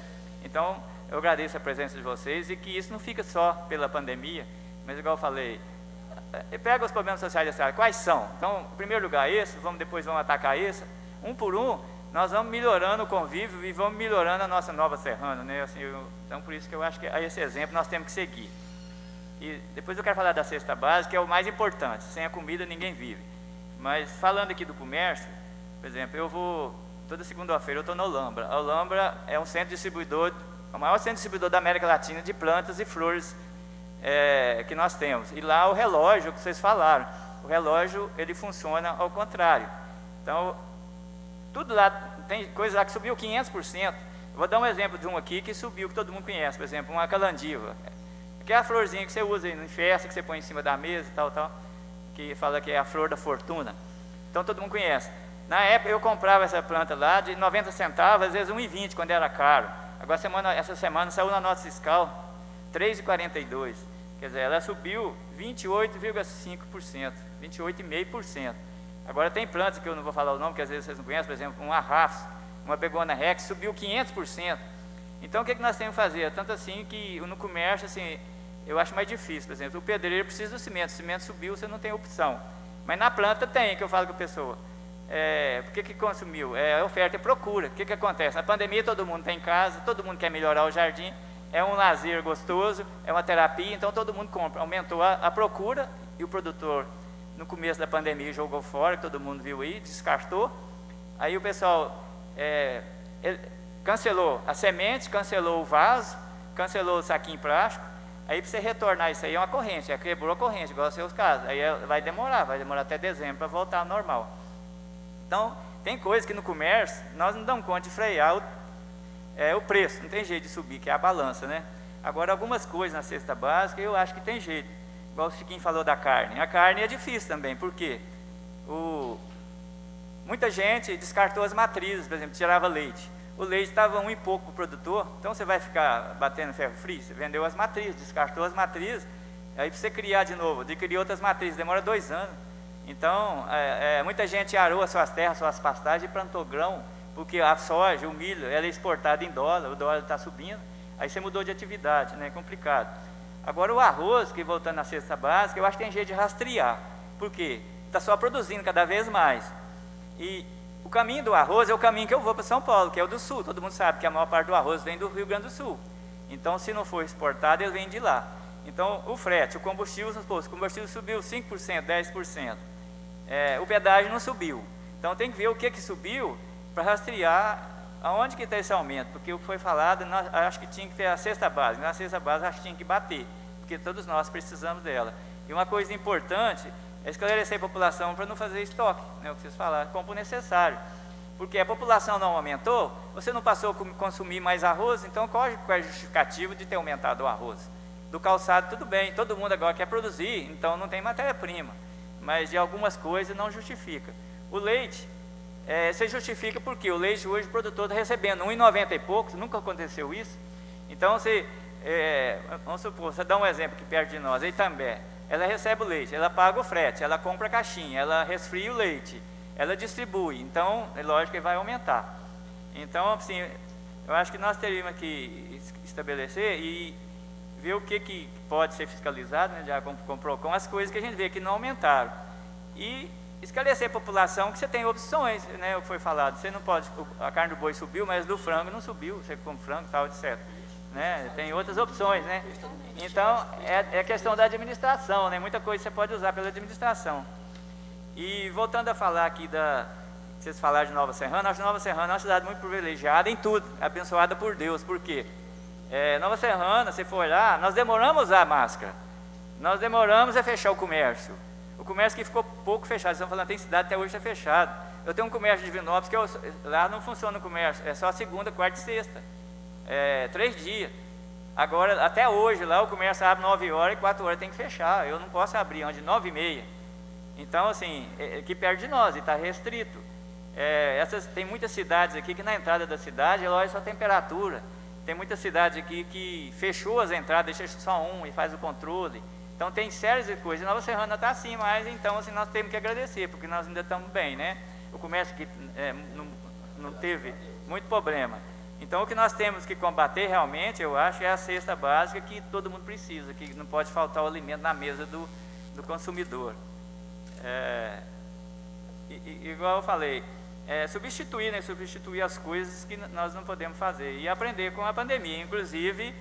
Então, eu agradeço a presença de vocês e que isso não fica só pela pandemia, mas igual eu falei, pega os problemas sociais da cidade, quais são? Então, em primeiro lugar esse, depois vamos atacar esse, um por um, nós vamos melhorando o convívio e vamos melhorando a nossa Nova Serrana, né? Assim, então, por isso que eu acho que esse exemplo nós temos que seguir. E depois eu quero falar da cesta básica, que é o mais importante. Sem a comida ninguém vive. Mas falando aqui do comércio, por exemplo, toda segunda-feira eu estou na Olambra. A Olambra é um centro distribuidor, o maior centro distribuidor da América Latina de plantas e flores que nós temos. E lá o relógio, que vocês falaram, o relógio ele funciona ao contrário. Então, tudo lá, tem coisa lá que subiu 500%. Eu vou dar um exemplo de um aqui que subiu, que todo mundo conhece, por exemplo, uma calandiva. Que é a florzinha que você usa em festa, que você põe em cima da mesa e tal, que fala que é a flor da fortuna. Então todo mundo conhece. Na época eu comprava essa planta lá de 90 centavos, às vezes 1,20 quando era caro. Agora essa semana saiu na nota fiscal 3,42. Quer dizer, ela subiu 28,5%, 28,5%. Agora tem plantas que eu não vou falar o nome, que às vezes vocês não conhecem, por exemplo, um arrafo, uma begônia rex, subiu 500%. Então o que nós temos que fazer? Tanto assim que no comércio, assim, eu acho mais difícil. Por exemplo, o pedreiro precisa do cimento, o cimento subiu, você não tem opção. Mas na planta tem, que eu falo com a pessoa. Por que consumiu? É oferta e procura. O que acontece? Na pandemia todo mundo está em casa, todo mundo quer melhorar o jardim, é um lazer gostoso, é uma terapia, então todo mundo compra. Aumentou a procura e o produtor, no começo da pandemia, jogou fora, que todo mundo viu aí, descartou. Aí o pessoal cancelou a semente, cancelou o vaso, cancelou o saquinho plástico. Aí para você retornar isso aí é uma corrente, quebrou a corrente, igual aos seus casos. Aí vai demorar até dezembro para voltar ao normal. Então, tem coisas que no comércio nós não damos conta de frear o preço, não tem jeito de subir, que é a balança, né? Agora, algumas coisas na cesta básica eu acho que tem jeito. Igual o Chiquinho falou da carne. A carne é difícil também, por quê? Muita gente descartou as matrizes, por exemplo, tirava leite. O leite estava 1 e pouco para o produtor, então você vai ficar batendo ferro frio? Você vendeu as matrizes, descartou as matrizes, aí para você criar de novo, adquirir outras matrizes, demora 2 anos. Então, muita gente arou as suas terras, suas pastagens e plantou grão, porque a soja, o milho, ela é exportada em dólar, o dólar está subindo, aí você mudou de atividade, né? É complicado. Agora o arroz, que voltando à cesta básica, eu acho que tem jeito de rastrear, porque está só produzindo cada vez mais. E o caminho do arroz é o caminho que eu vou para São Paulo, que é o do sul. Todo mundo sabe que a maior parte do arroz vem do Rio Grande do Sul. Então, se não for exportado, ele vem de lá. Então, o frete, o combustível subiu 5%, 10%. O pedágio não subiu. Então, tem que ver o que subiu para rastrear aonde que está esse aumento. Porque o que foi falado, acho que tinha que ter a cesta básica. Na cesta básica, acho que tinha que bater, porque todos nós precisamos dela. E uma coisa importante é esclarecer a população para não fazer estoque, né, o que vocês falaram, compra o necessário. Porque a população não aumentou, você não passou a consumir mais arroz, então qual é a justificativa de ter aumentado o arroz? Do calçado, tudo bem, todo mundo agora quer produzir, então não tem matéria-prima, mas de algumas coisas não justifica. O leite, você justifica porque o leite hoje o produtor está recebendo R$1,90 e poucos, nunca aconteceu isso. Então, vamos supor, você dá um exemplo aqui perto de nós, Itambé. Ela recebe o leite, ela paga o frete, ela compra a caixinha, ela resfria o leite, ela distribui, então é lógico que vai aumentar. Então, assim, eu acho que nós teríamos que estabelecer e ver o que pode ser fiscalizado, né, já com o PROCON, as coisas que a gente vê que não aumentaram. E esclarecer a população que você tem opções, né, foi falado, você não pode, a carne do boi subiu, mas do frango não subiu, você come frango e tal, etc. Né, tem outras opções, né? Então, é questão da administração, né? Muita coisa você pode usar pela administração. E voltando a falar aqui vocês falaram de Nova Serrana, acho que Nova Serrana é uma cidade muito privilegiada em tudo, abençoada por Deus. Por quê? Nova Serrana, se for olhar, nós demoramos a usar a máscara, nós demoramos a fechar o comércio. O comércio que ficou pouco fechado, estão falando, tem cidade até hoje está fechado. Eu tenho um comércio de Divinópolis que lá não funciona o comércio, é só segunda, quarta e sexta, 3 dias. Agora, até hoje, lá o comércio abre 9 horas e 4 horas tem que fechar, eu não posso abrir antes de 9h30. Então, assim, aqui perto de nós, e está restrito. Tem muitas cidades aqui que na entrada da cidade, olha só a temperatura. Tem muitas cidades aqui que fechou as entradas, deixa só um e faz o controle. Então tem séries de coisas. Nova Serrana está assim, mas então assim, nós temos que agradecer, porque nós ainda estamos bem, né? O comércio que não teve muito problema. Então o que nós temos que combater realmente, eu acho, é a cesta básica que todo mundo precisa, que não pode faltar o alimento na mesa do consumidor. Igual eu falei, substituir as coisas que nós não podemos fazer e aprender com a pandemia, inclusive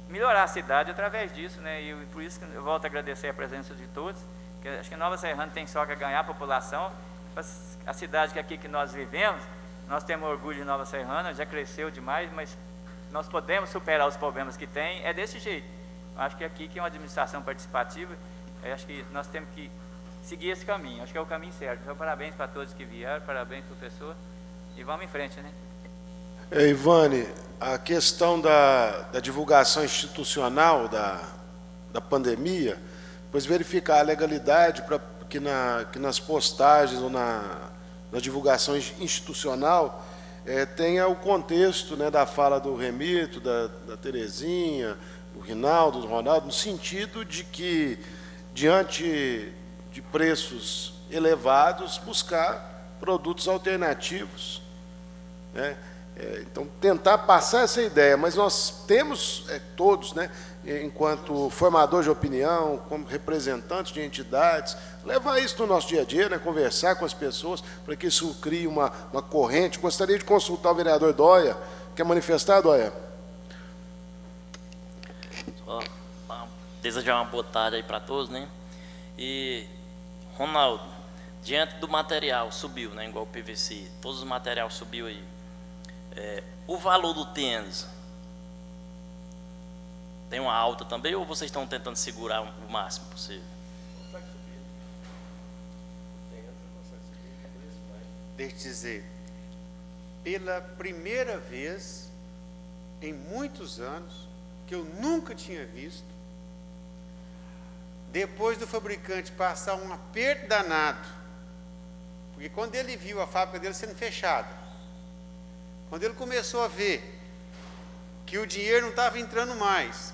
melhorar a cidade através disso, né? E por isso que eu volto a agradecer a presença de todos, que acho que Nova Serrana tem só que ganhar a população, a cidade que nós vivemos, nós temos orgulho de Nova Serrana, já cresceu demais, mas nós podemos superar os problemas que tem, é desse jeito. Eu acho que aqui que é uma administração participativa, eu acho que nós temos que seguir esse caminho, acho que é o caminho certo. Então, parabéns para todos que vieram, parabéns para o professor, e vamos em frente, né? Ivane, a questão da divulgação institucional da pandemia, depois verificar a legalidade para que nas postagens ou na divulgação institucional tenha o contexto, né, da fala do Remito, da Terezinha, do Rinaldo, do Ronaldo, no sentido de que, diante de preços elevados, buscar produtos alternativos, né? Então, tentar passar essa ideia, mas nós temos todos, né, enquanto formador de opinião, como representantes de entidades, levar isso no nosso dia a dia, né, conversar com as pessoas, para que isso crie uma corrente. Gostaria de consultar o vereador Dóia. Quer manifestar, Dóia? Só desejar uma boa tarde aí para todos, né? E, Ronaldo, diante do material subiu, né, igual o PVC, todos os materiais subiu aí. O valor do tênis tem uma alta também, ou vocês estão tentando segurar o máximo possível? Deixa eu dizer, pela primeira vez em muitos anos, que eu nunca tinha visto, depois do fabricante passar um aperto danado, porque quando ele viu a fábrica dele sendo fechada, quando ele começou a ver que o dinheiro não estava entrando mais,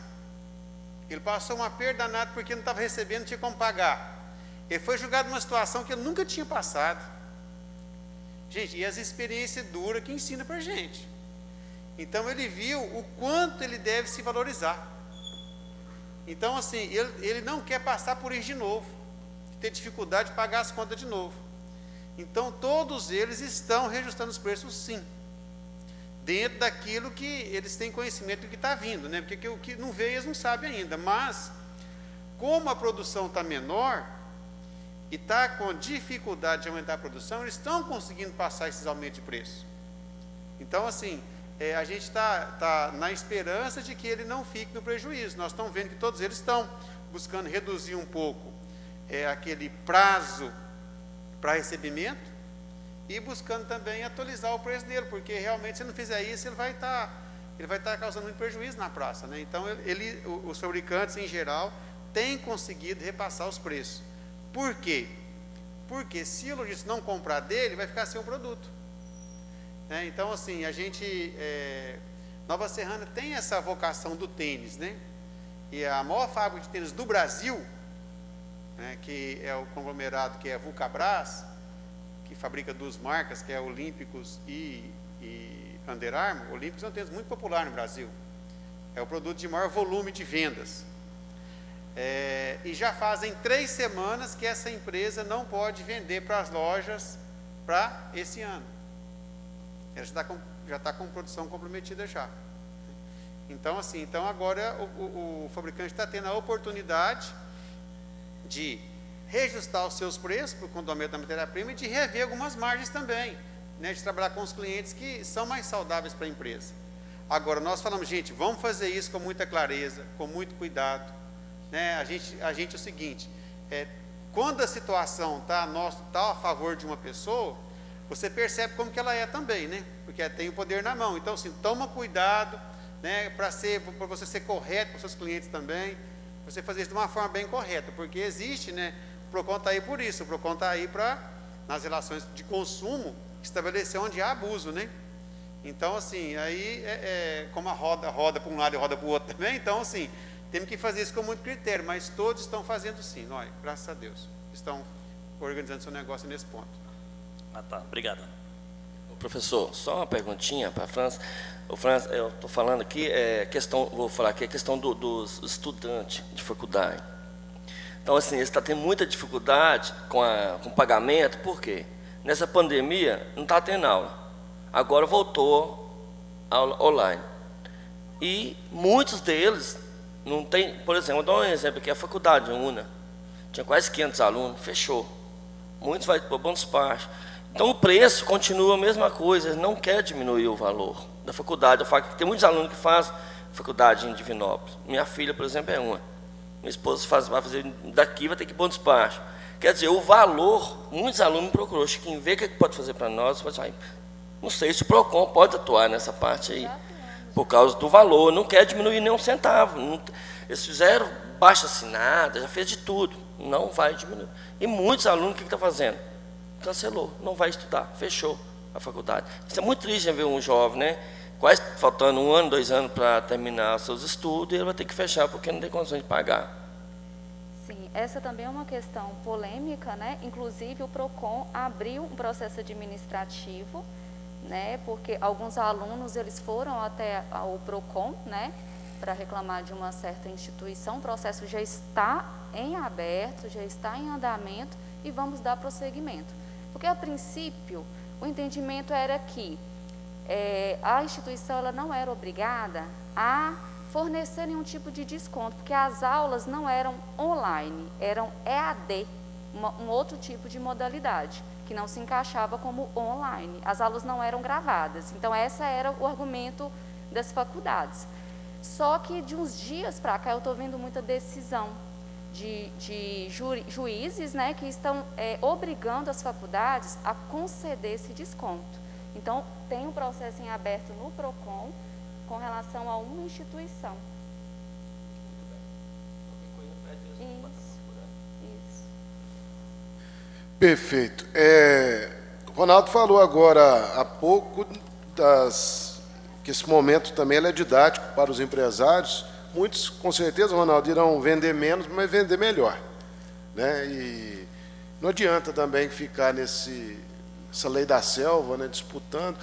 ele passou um aperto danado porque não estava recebendo, não tinha como pagar. Ele foi julgado numa situação que ele nunca tinha passado. Gente, e as experiências duras que ensina para a gente. Então ele viu o quanto ele deve se valorizar. Então assim, ele não quer passar por isso de novo, ter dificuldade de pagar as contas de novo. Então todos eles estão reajustando os preços, sim, dentro daquilo que eles têm conhecimento do que está vindo, né? Porque o que não veio eles não sabem ainda, mas como a produção está menor e está com dificuldade de aumentar a produção, eles estão conseguindo passar esses aumentos de preço. Então assim, a gente está na esperança de que ele não fique no prejuízo. Nós estamos vendo que todos eles estão buscando reduzir um pouco aquele prazo para recebimento, e buscando também atualizar o preço dele, porque realmente, se não fizer isso, ele vai estar causando muito prejuízo na praça, né? Então, os fabricantes, em geral, têm conseguido repassar os preços. Por quê? Porque se o lojista não comprar dele, vai ficar sem o produto, né? Então, assim, Nova Serrana tem essa vocação do tênis, né? E a maior fábrica de tênis do Brasil, né, que é o conglomerado que é a Vulcabras, que fabrica duas marcas, que é Olímpicos e Under Armour. Olímpicos é um tênis muito popular no Brasil. É o produto de maior volume de vendas. E já fazem 3 semanas que essa empresa não pode vender para as lojas para esse ano. Ela já está com produção comprometida já. Então, assim, agora o fabricante está tendo a oportunidade de reajustar os seus preços por conta do aumento da matéria-prima e de rever algumas margens também, né, de trabalhar com os clientes que são mais saudáveis para a empresa. Agora, nós falamos, gente, vamos fazer isso com muita clareza, com muito cuidado, né? A gente é o seguinte, quando a situação está a favor de uma pessoa, você percebe como que ela é também, né? Porque tem o poder na mão. Então, assim, toma cuidado, né, para você ser correto com os seus clientes também, você fazer isso de uma forma bem correta, porque existe, né, o PROCON está aí por isso, o PROCON está aí para, nas relações de consumo, estabelecer onde há abuso, né? Então, assim, aí, como a roda para um lado e roda para o outro também, então, assim, temos que fazer isso com muito critério, mas todos estão fazendo sim, olha, graças a Deus, estão organizando seu negócio nesse ponto. Tá, obrigado. Professor, só uma perguntinha para a França. França, eu estou falando aqui, vou falar aqui, a questão dos estudantes de faculdade. Então, assim, eles estão tendo muita dificuldade com o pagamento, por quê? Nessa pandemia, não está tendo aula. Agora voltou aula online. E muitos deles não tem, por exemplo, vou dar um exemplo aqui, a faculdade UNA, tinha quase 500 alunos, fechou. Muitos vai para bônus parte. Então, o preço continua a mesma coisa, eles não querem diminuir o valor da faculdade. Eu falo que tem muitos alunos que fazem faculdade em Divinópolis. Minha filha, por exemplo, é uma. Minha esposa vai fazer daqui, vai ter que ir para bônus parte. Quer dizer, o valor, muitos alunos me procurou. Quem vê o que pode fazer para nós, não sei se o PROCON pode atuar nessa parte aí, por causa do valor, não quer diminuir nem um centavo. Eles fizeram baixa assinada, já fez de tudo, não vai diminuir. E muitos alunos, o que estão fazendo? Cancelou, não vai estudar, fechou a faculdade. Isso é muito triste ver um jovem, né? Quase faltando 1 ano, 2 anos para terminar seus estudos, e ele vai ter que fechar porque não tem condições de pagar. Sim, essa também é uma questão polêmica, né? Inclusive o PROCON abriu um processo administrativo, né? Porque alguns alunos eles foram até o PROCON, né? Para reclamar de uma certa instituição. O processo já está em aberto, já está em andamento e vamos dar prosseguimento. Porque a princípio o entendimento era que a instituição ela não era obrigada a fornecer nenhum tipo de desconto, porque as aulas não eram online, eram EAD, um outro tipo de modalidade, que não se encaixava como online. As aulas não eram gravadas, então esse era o argumento das faculdades. Só que de uns dias para cá eu estou vendo muita decisão de juízes, né, que estão obrigando as faculdades a conceder esse desconto. Então, tem um processo em aberto no PROCON com relação a uma instituição. Isso. Perfeito. O Ronaldo falou agora há pouco que esse momento também é didático para os empresários. Muitos, com certeza, Ronaldo, irão vender menos, mas vender melhor, né? E não adianta também ficar essa lei da selva, né, disputando.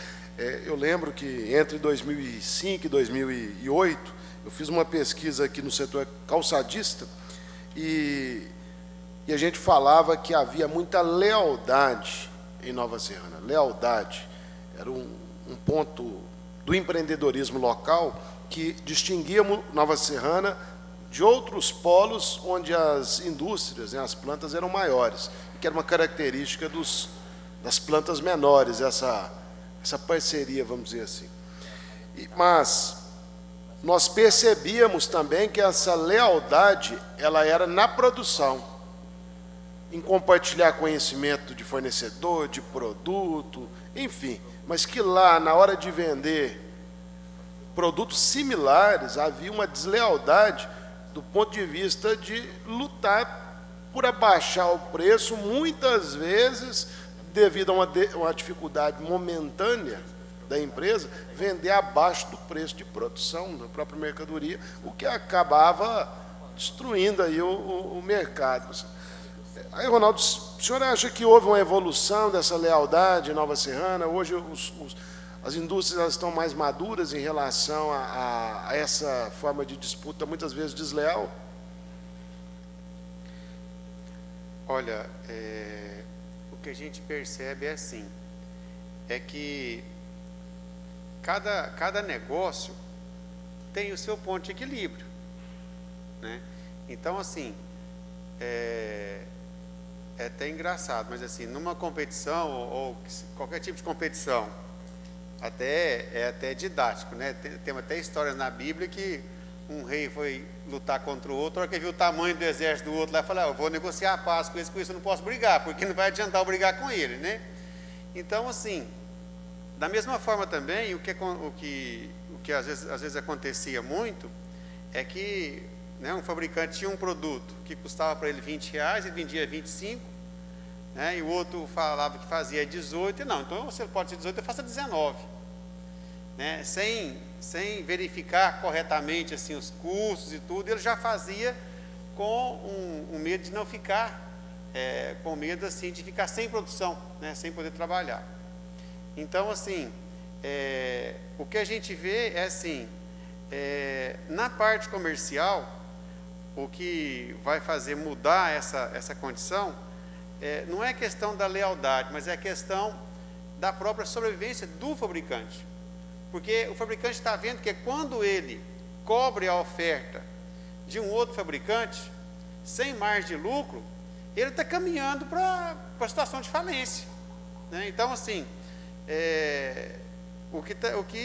Eu lembro que entre 2005 e 2008, eu fiz uma pesquisa aqui no setor calçadista e a gente falava que havia muita lealdade em Nova Serrana. Lealdade era um ponto do empreendedorismo local que distinguia Nova Serrana de outros polos onde as indústrias, né, as plantas eram maiores, que era uma característica das plantas menores, essa parceria, vamos dizer assim. Mas nós percebíamos também que essa lealdade ela era na produção, em compartilhar conhecimento de fornecedor, de produto, enfim, mas que lá, na hora de vender produtos similares, havia uma deslealdade do ponto de vista de lutar por abaixar o preço, muitas vezes, devido a uma dificuldade momentânea da empresa, vender abaixo do preço de produção da própria mercadoria, o que acabava destruindo aí o mercado. Aí, Ronaldo, o senhor acha que houve uma evolução dessa lealdade em Nova Serrana? Hoje as indústrias elas estão mais maduras em relação a essa forma de disputa, muitas vezes desleal? Olha, o que a gente percebe é assim, é que cada negócio tem o seu ponto de equilíbrio, né? Então, assim, é até engraçado, mas assim, numa competição, ou qualquer tipo de competição, é até didático, né? Tem até histórias na Bíblia que um rei foi lutar contra o outro, a hora que viu o tamanho do exército do outro lá, falou, eu vou negociar a paz com isso eu não posso brigar, porque não vai adiantar eu brigar com ele, né? Então, assim, da mesma forma também, o que às vezes acontecia muito, é que, né, um fabricante tinha um produto que custava para ele R$20 e vendia 25, né, e o outro falava que fazia 18, e não, então você pode ser 18, eu faço 19, né, sem verificar corretamente assim, os custos e tudo, ele já fazia com um medo de não ficar, com medo assim, de ficar sem produção, né, sem poder trabalhar. Então, assim, o que a gente vê é assim, na parte comercial, o que vai fazer mudar essa condição não é questão da lealdade, mas é questão da própria sobrevivência do fabricante. Porque o fabricante está vendo que quando ele cobre a oferta de um outro fabricante, sem margem de lucro, ele está caminhando para a situação de falência, né? Então, assim, o que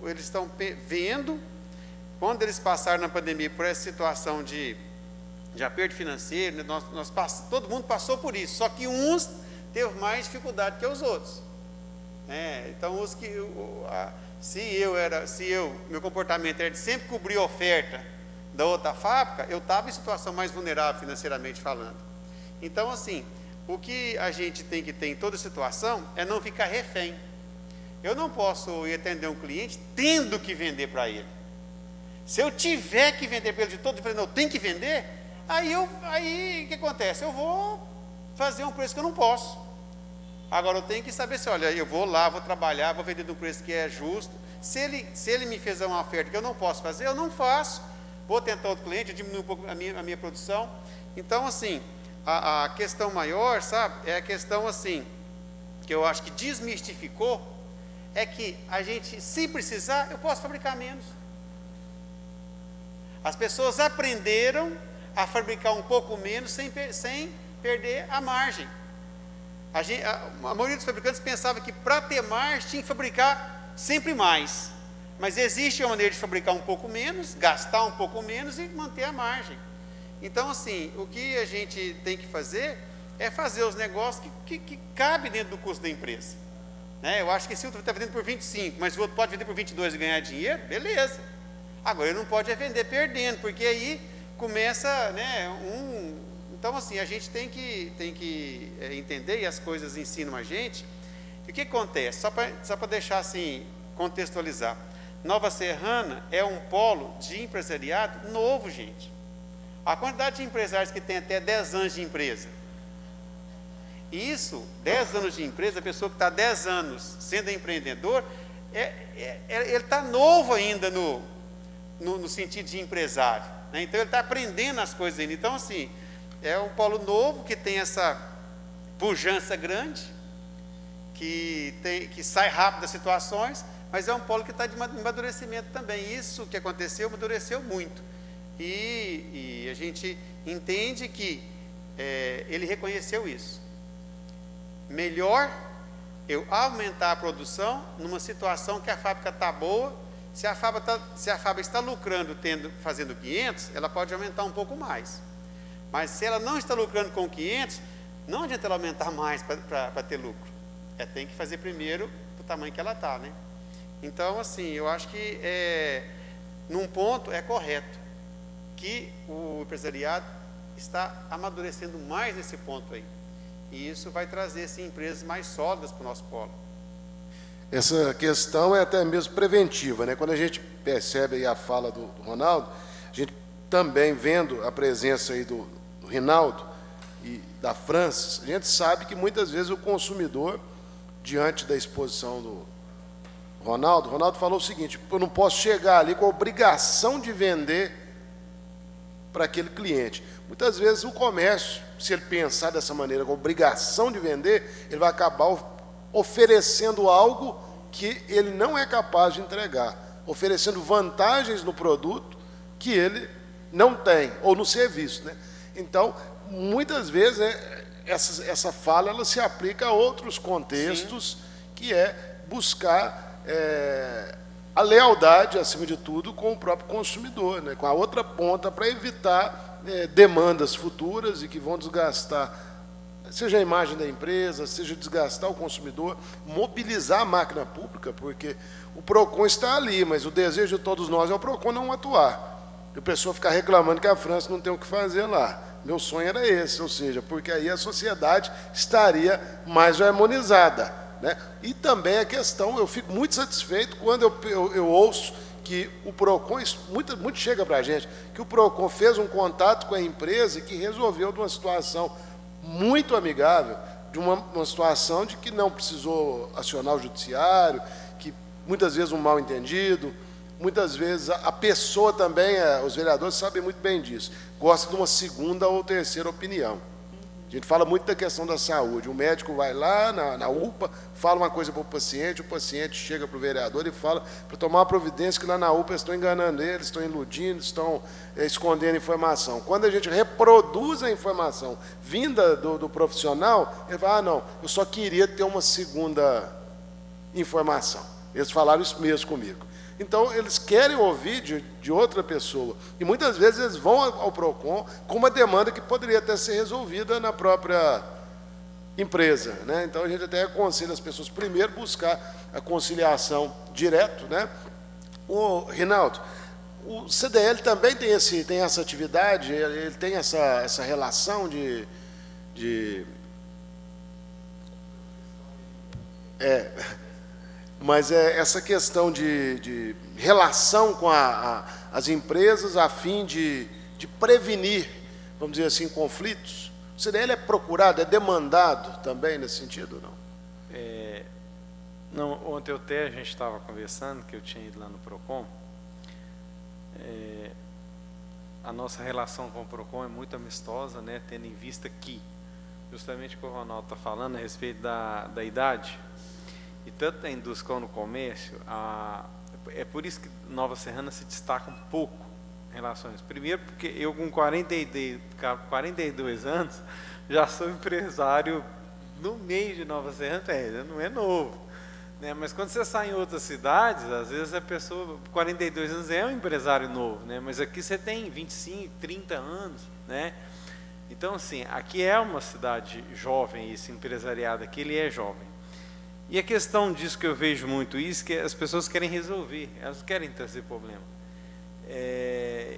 eles estão vendo, quando eles passaram na pandemia por essa situação de aperto financeiro, né, todo mundo passou por isso, só que uns teve mais dificuldade que os outros. Então, meu comportamento era de sempre cobrir a oferta da outra fábrica, eu estava em situação mais vulnerável financeiramente falando. Então, assim, o que a gente tem que ter em toda situação é não ficar refém. Eu não posso ir atender um cliente tendo que vender para ele. Se eu tiver que vender para ele de todo, eu tenho que vender, aí o que acontece? Eu vou fazer um preço que eu não posso. Agora eu tenho que saber se, olha, eu vou lá, vou trabalhar, vou vender de um preço que é justo. Se ele me fizer uma oferta que eu não posso fazer, eu não faço. Vou tentar outro cliente, eu diminuo um pouco a minha produção. Então, assim, a questão maior, sabe, é a questão, assim, que eu acho que desmistificou, é que a gente, se precisar, eu posso fabricar menos. As pessoas aprenderam a fabricar um pouco menos sem perder a margem. A maioria dos fabricantes pensava que para ter margem tinha que fabricar sempre mais. Mas existe uma maneira de fabricar um pouco menos, gastar um pouco menos e manter a margem. Então, assim, o que a gente tem que fazer é fazer os negócios que cabem dentro do custo da empresa. Né? Eu acho que se o outro está vendendo por 25, mas o outro pode vender por 22 e ganhar dinheiro, beleza. Agora, ele não pode vender perdendo, porque aí começa, né, Então, assim, a gente tem que entender, e as coisas ensinam a gente. E o que acontece? Só para deixar assim, contextualizar. Nova Serrana é um polo de empresariado novo, gente. A quantidade de empresários que tem até 10 anos de empresa. Isso, 10 anos de empresa, a pessoa que está 10 anos sendo empreendedor, ele está novo ainda no sentido de empresário, né? Então, ele está aprendendo as coisas ainda. Então, assim, é um polo novo que tem essa pujança grande, que sai rápido das situações, mas é um polo que está de amadurecimento também. Isso que aconteceu, amadureceu muito. E a gente entende que ele reconheceu isso. Melhor eu aumentar a produção numa situação que a fábrica está boa. Se a fábrica está lucrando fazendo 500, ela pode aumentar um pouco mais. Mas se ela não está lucrando com 500, não adianta ela aumentar mais para ter lucro. Tem que fazer primeiro o tamanho que ela está, né? Então, assim, eu acho que num ponto é correto que o empresariado está amadurecendo mais nesse ponto aí. E isso vai trazer, sim, empresas mais sólidas para o nosso polo. Essa questão é até mesmo preventiva, né? Quando a gente percebe aí a fala do Ronaldo, a gente também vendo a presença aí do Rinaldo, e da Francis, a gente sabe que muitas vezes o consumidor, diante da exposição do Ronaldo falou o seguinte: eu não posso chegar ali com a obrigação de vender para aquele cliente. Muitas vezes o comércio, se ele pensar dessa maneira, com a obrigação de vender, ele vai acabar oferecendo algo que ele não é capaz de entregar, oferecendo vantagens no produto que ele não tem, ou no serviço, né? Então, muitas vezes, essa fala ela se aplica a outros contextos, sim, que é buscar a lealdade, acima de tudo, com o próprio consumidor, né? Com a outra ponta, para evitar demandas futuras e que vão desgastar, seja a imagem da empresa, seja desgastar o consumidor, mobilizar a máquina pública, porque o PROCON está ali, mas o desejo de todos nós é o PROCON não atuar. E a pessoa ficar reclamando que a França não tem o que fazer lá. Meu sonho era esse, ou seja, porque aí a sociedade estaria mais harmonizada, né? E também a questão, eu fico muito satisfeito quando eu ouço que o PROCON, muito chega para a gente, que o PROCON fez um contato com a empresa e que resolveu de uma situação muito amigável, de uma situação de que não precisou acionar o judiciário, que muitas vezes um mal entendido, muitas vezes a pessoa também, os vereadores sabem muito bem disso, gosta de uma segunda ou terceira opinião. A gente fala muito da questão da saúde. O médico vai lá na UPA, fala uma coisa para o paciente chega para o vereador e fala para tomar uma providência que lá na UPA estão enganando eles, estão iludindo, estão escondendo informação. Quando a gente reproduz a informação vinda do profissional, ele fala, não, eu só queria ter uma segunda informação. Eles falaram isso mesmo comigo. Então, eles querem ouvir de outra pessoa. E muitas vezes eles vão ao PROCON com uma demanda que poderia até ser resolvida na própria empresa, né? Então, a gente até aconselha as pessoas primeiro buscar a conciliação direto, né? O Rinaldo, o CDL também tem essa atividade, ele tem essa relação mas essa questão de relação com as empresas a fim de prevenir, vamos dizer assim, conflitos. O CDL é procurado, é demandado também nesse sentido, não? Não, ontem a gente estava conversando, que eu tinha ido lá no PROCON. A nossa relação com o PROCON é muito amistosa, né, tendo em vista que, justamente o que o Ronaldo está falando a respeito da idade, e tanto na indústria como no comércio, é por isso que Nova Serrana se destaca um pouco em relação a isso. Primeiro, porque eu com 42 anos já sou empresário no meio de Nova Serrana, não é novo, né? Mas quando você sai em outras cidades, às vezes a pessoa, 42 anos é um empresário novo, né? Mas aqui você tem 25, 30 anos, né? Então, assim, aqui é uma cidade jovem, esse empresariado aqui, ele é jovem. E a questão disso que eu vejo muito isso, que as pessoas querem resolver, elas não querem trazer problema.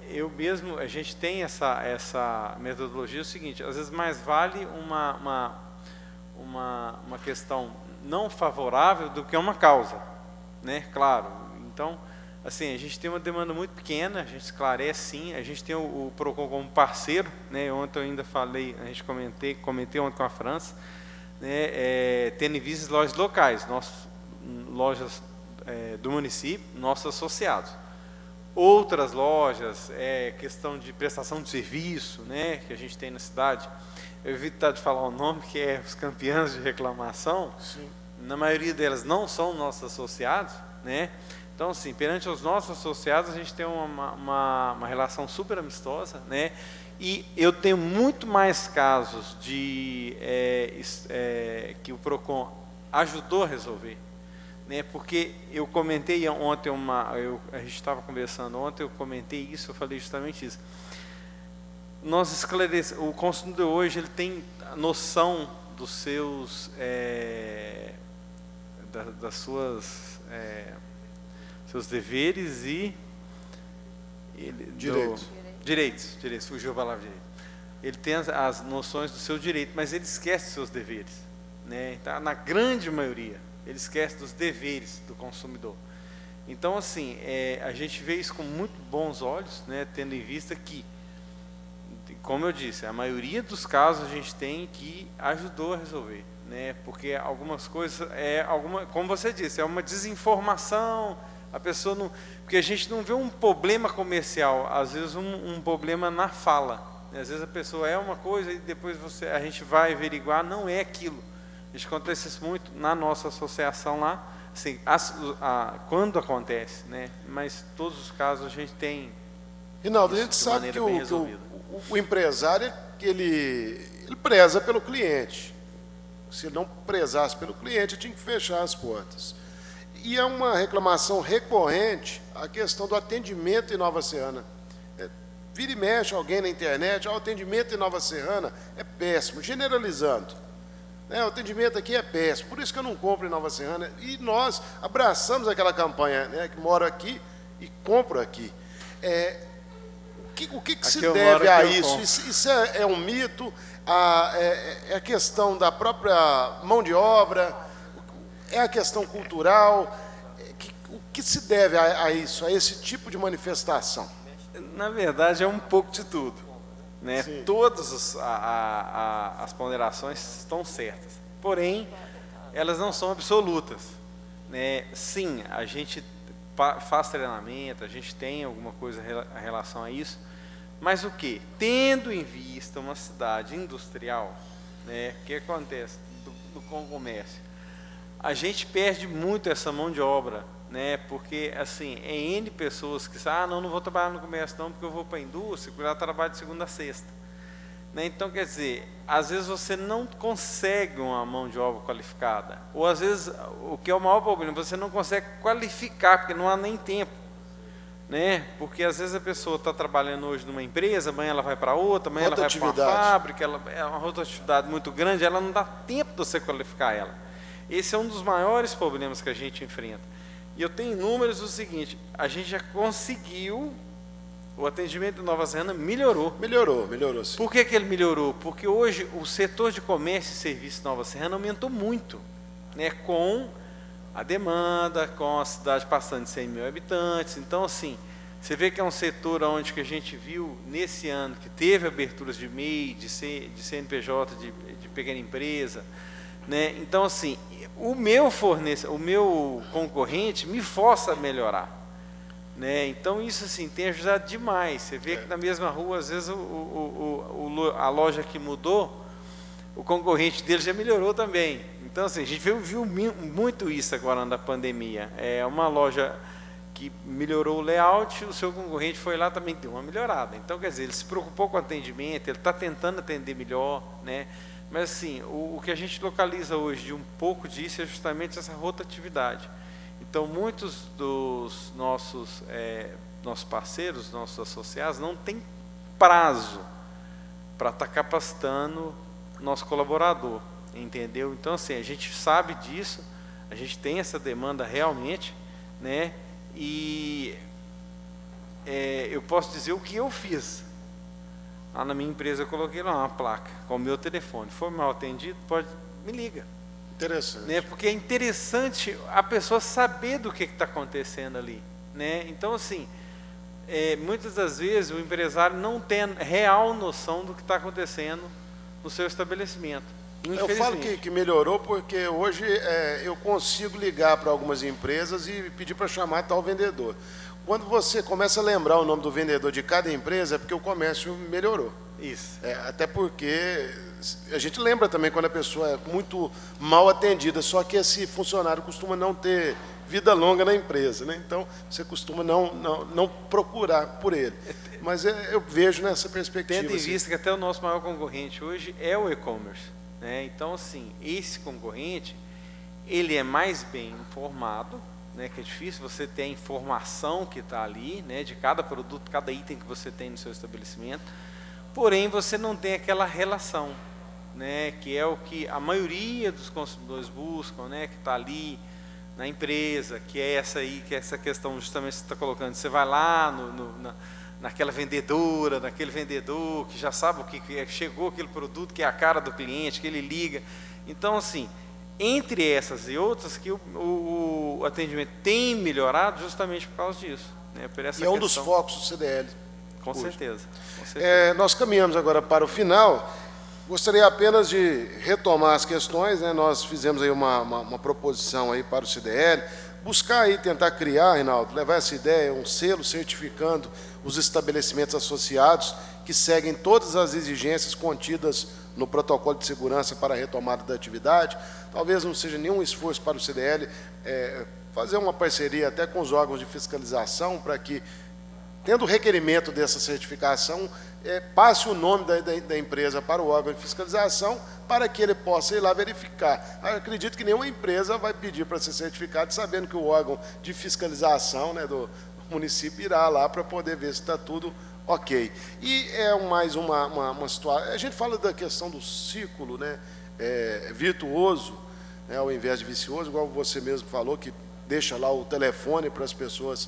Eu mesmo, a gente tem essa metodologia, é o seguinte, às vezes mais vale uma questão não favorável do que uma causa, né? Claro, então, assim, a gente tem uma demanda muito pequena, a gente esclarece sim, a gente tem o PROCON como parceiro, né? Ontem eu ainda falei, a gente comentei ontem com a França, né, tendo em vista as lojas locais, lojas do município, nossos associados. Outras lojas, questão de prestação de serviço, né, que a gente tem na cidade, eu evito de falar o nome, que é os campeões de reclamação. Sim. Na maioria delas não são nossos associados, né? Então, assim, perante os nossos associados, a gente tem uma relação super amistosa, né? E eu tenho muito mais casos que o PROCON ajudou a resolver, né? Porque eu comentei ontem, a gente estava conversando ontem, eu comentei isso, eu falei justamente isso. Nós esclarecemos, o consumidor hoje ele tem noção dos seus, seus deveres e direitos, fugiu a palavra direito. Ele tem as noções do seu direito, mas ele esquece dos seus deveres, né? Então, na grande maioria, ele esquece dos deveres do consumidor. Então, assim, a gente vê isso com muito bons olhos, né? Tendo em vista que, como eu disse, a maioria dos casos a gente tem que ajudou a resolver, né? Porque algumas coisas, como você disse, é uma desinformação, a pessoa não... Porque a gente não vê um problema comercial, às vezes um problema na fala, né? Às vezes a pessoa é uma coisa e depois a gente vai averiguar, não é aquilo. A gente acontece isso muito na nossa associação lá, assim, quando acontece, né? Mas todos os casos a gente tem. Rinaldo, a gente sabe que o empresário ele preza pelo cliente. Se ele não prezasse pelo cliente, tinha que fechar as portas. E é uma reclamação recorrente a questão do atendimento em Nova Serrana. Vira e mexe alguém na internet, o atendimento em Nova Serrana é péssimo, generalizando. O atendimento aqui é péssimo, por isso que eu não compro em Nova Serrana. E nós abraçamos aquela campanha, né, que moro aqui e compro aqui. O que se deve a isso? Isso é um mito? É a questão da própria mão de obra? É a questão cultural? O que se deve a isso, a esse tipo de manifestação? Na verdade, é um pouco de tudo, né? Todas as ponderações estão certas, porém, elas não são absolutas, né? Sim, a gente faz treinamento, a gente tem alguma coisa em relação a isso, mas o que? Tendo em vista uma cidade industrial, né? O que acontece com o comércio? A gente perde muito essa mão de obra, né? Porque, assim, é N pessoas que dizem, não vou trabalhar no comércio não, porque eu vou para a indústria, porque eu trabalho de segunda a sexta. Né? Então, quer dizer, às vezes você não consegue uma mão de obra qualificada, ou às vezes, o que é o maior problema, você não consegue qualificar, porque não há nem tempo. Né? Porque às vezes a pessoa está trabalhando hoje numa empresa, amanhã ela vai para outra, amanhã ela vai para uma fábrica, é uma rotatividade muito grande, ela não dá tempo de você qualificar ela. Esse é um dos maiores problemas que a gente enfrenta. E eu tenho números do seguinte, a gente já conseguiu, o atendimento de Nova Serrana melhorou. Melhorou sim. Por que ele melhorou? Porque hoje o setor de comércio e serviço de Nova Serrana aumentou muito, né? Com a demanda, com a cidade passando de 100 mil habitantes. Então, assim, você vê que é um setor onde que a gente viu nesse ano que teve aberturas de MEI, de CNPJ, de pequena empresa, né? Então, assim, o meu concorrente me força a melhorar, né? Então, isso, assim, tem ajudado demais. Você vê que na mesma rua, às vezes, a loja que mudou, o concorrente dele já melhorou também. Então, assim, a gente viu muito isso agora na pandemia. É uma loja que melhorou o layout, o seu concorrente foi lá também deu uma melhorada. Então, quer dizer, ele se preocupou com o atendimento, ele está tentando atender melhor, né? Mas, assim, o que a gente localiza hoje de um pouco disso é justamente essa rotatividade. Então, muitos dos nossos parceiros, nossos associados, não têm prazo para estar capacitando nosso colaborador, entendeu? Então, assim, a gente sabe disso, a gente tem essa demanda realmente, né? E eu posso dizer o que eu fiz. Lá na minha empresa eu coloquei lá uma placa com o meu telefone. For mal atendido, me liga. Interessante. Né? Porque é interessante a pessoa saber do que está acontecendo ali. Né? Então, assim, muitas das vezes o empresário não tem real noção do que está acontecendo no seu estabelecimento. Eu falo que melhorou porque hoje eu consigo ligar para algumas empresas e pedir para chamar tal vendedor. Quando você começa a lembrar o nome do vendedor de cada empresa, é porque o comércio melhorou. Isso. Até porque a gente lembra também quando a pessoa é muito mal atendida, só que esse funcionário costuma não ter vida longa na empresa, né? Então, você costuma não procurar por ele. Mas eu vejo nessa perspectiva. Tendo em vista que até o nosso maior concorrente hoje é o e-commerce, né? Então, assim, esse concorrente, ele é mais bem informado, né, que é difícil você ter a informação que está ali, né, de cada produto, cada item que você tem no seu estabelecimento, porém você não tem aquela relação, né, que é o que a maioria dos consumidores buscam, né, que está ali na empresa, que é essa questão justamente que você está colocando. Você vai lá naquela vendedora, naquele vendedor que já sabe o que é, chegou aquele produto, que é a cara do cliente, que ele liga. Então, assim, entre essas e outras, que o atendimento tem melhorado justamente por causa disso. Né, por essa e é um dos focos do CDL. Com certeza. Nós caminhamos agora para o final. Gostaria apenas de retomar as questões, né? Nós fizemos aí uma proposição aí para o CDL, buscar aí, tentar criar, Reinaldo, levar essa ideia, um selo certificando os estabelecimentos associados que seguem todas as exigências contidas no protocolo de segurança para a retomada da atividade. Talvez não seja nenhum esforço para o CDL fazer uma parceria até com os órgãos de fiscalização para que, tendo o requerimento dessa certificação, passe o nome da empresa para o órgão de fiscalização para que ele possa ir lá verificar. Eu acredito que nenhuma empresa vai pedir para ser certificado sabendo que o órgão de fiscalização, né, do município irá lá para poder ver se está tudo ok. E mais uma situação, a gente fala da questão do ciclo, né, virtuoso, né, ao invés de vicioso, igual você mesmo falou, que deixa lá o telefone para as pessoas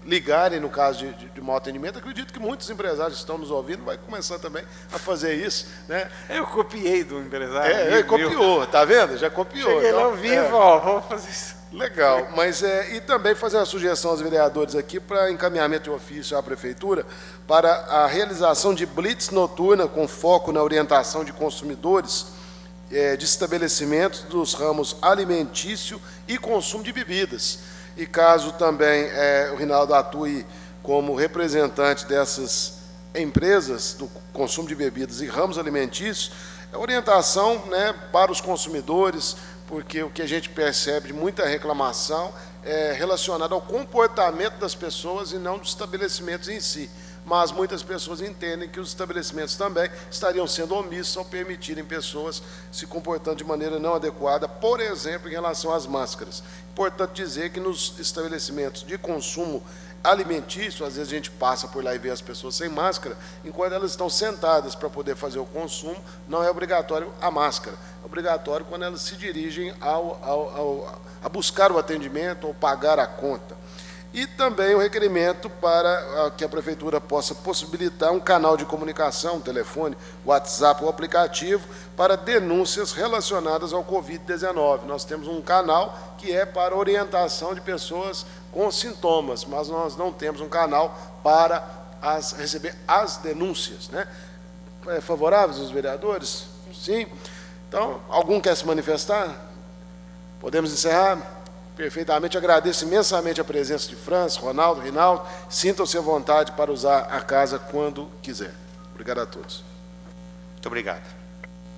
ligarem no caso de mau atendimento. Acredito que muitos empresários que estão nos ouvindo vai começar também a fazer isso, né? Eu copiei do empresário. Ele copiou, tá vendo? Já copiou. Cheguei lá ao vivo, ó, vamos fazer isso. Legal, mas e também fazer uma sugestão aos vereadores aqui para encaminhamento de ofício à prefeitura para a realização de blitz noturna com foco na orientação de consumidores de estabelecimentos dos ramos alimentício e consumo de bebidas. E caso também o Reinaldo atue como representante dessas empresas do consumo de bebidas e ramos alimentícios, orientação, né, para os consumidores, porque o que a gente percebe de muita reclamação é relacionado ao comportamento das pessoas e não dos estabelecimentos em si. Mas muitas pessoas entendem que os estabelecimentos também estariam sendo omissos ao permitirem pessoas se comportando de maneira não adequada, por exemplo, em relação às máscaras. Importante dizer que nos estabelecimentos de consumo alimentício, às vezes a gente passa por lá e vê as pessoas sem máscara, enquanto elas estão sentadas para poder fazer o consumo, não é obrigatório a máscara. É obrigatório quando elas se dirigem a buscar o atendimento ou pagar a conta. E também o requerimento para que a prefeitura possa possibilitar um canal de comunicação, um telefone, WhatsApp ou aplicativo, para denúncias relacionadas ao Covid-19. Nós temos um canal que é para orientação de pessoas com sintomas, mas nós não temos um canal para receber as denúncias, né? Favoráveis os vereadores? Sim. Então, algum quer se manifestar? Podemos encerrar? Perfeitamente, agradeço imensamente a presença de França, Ronaldo, Reinaldo. Sintam-se à vontade para usar a casa quando quiser. Obrigado a todos. Muito obrigado.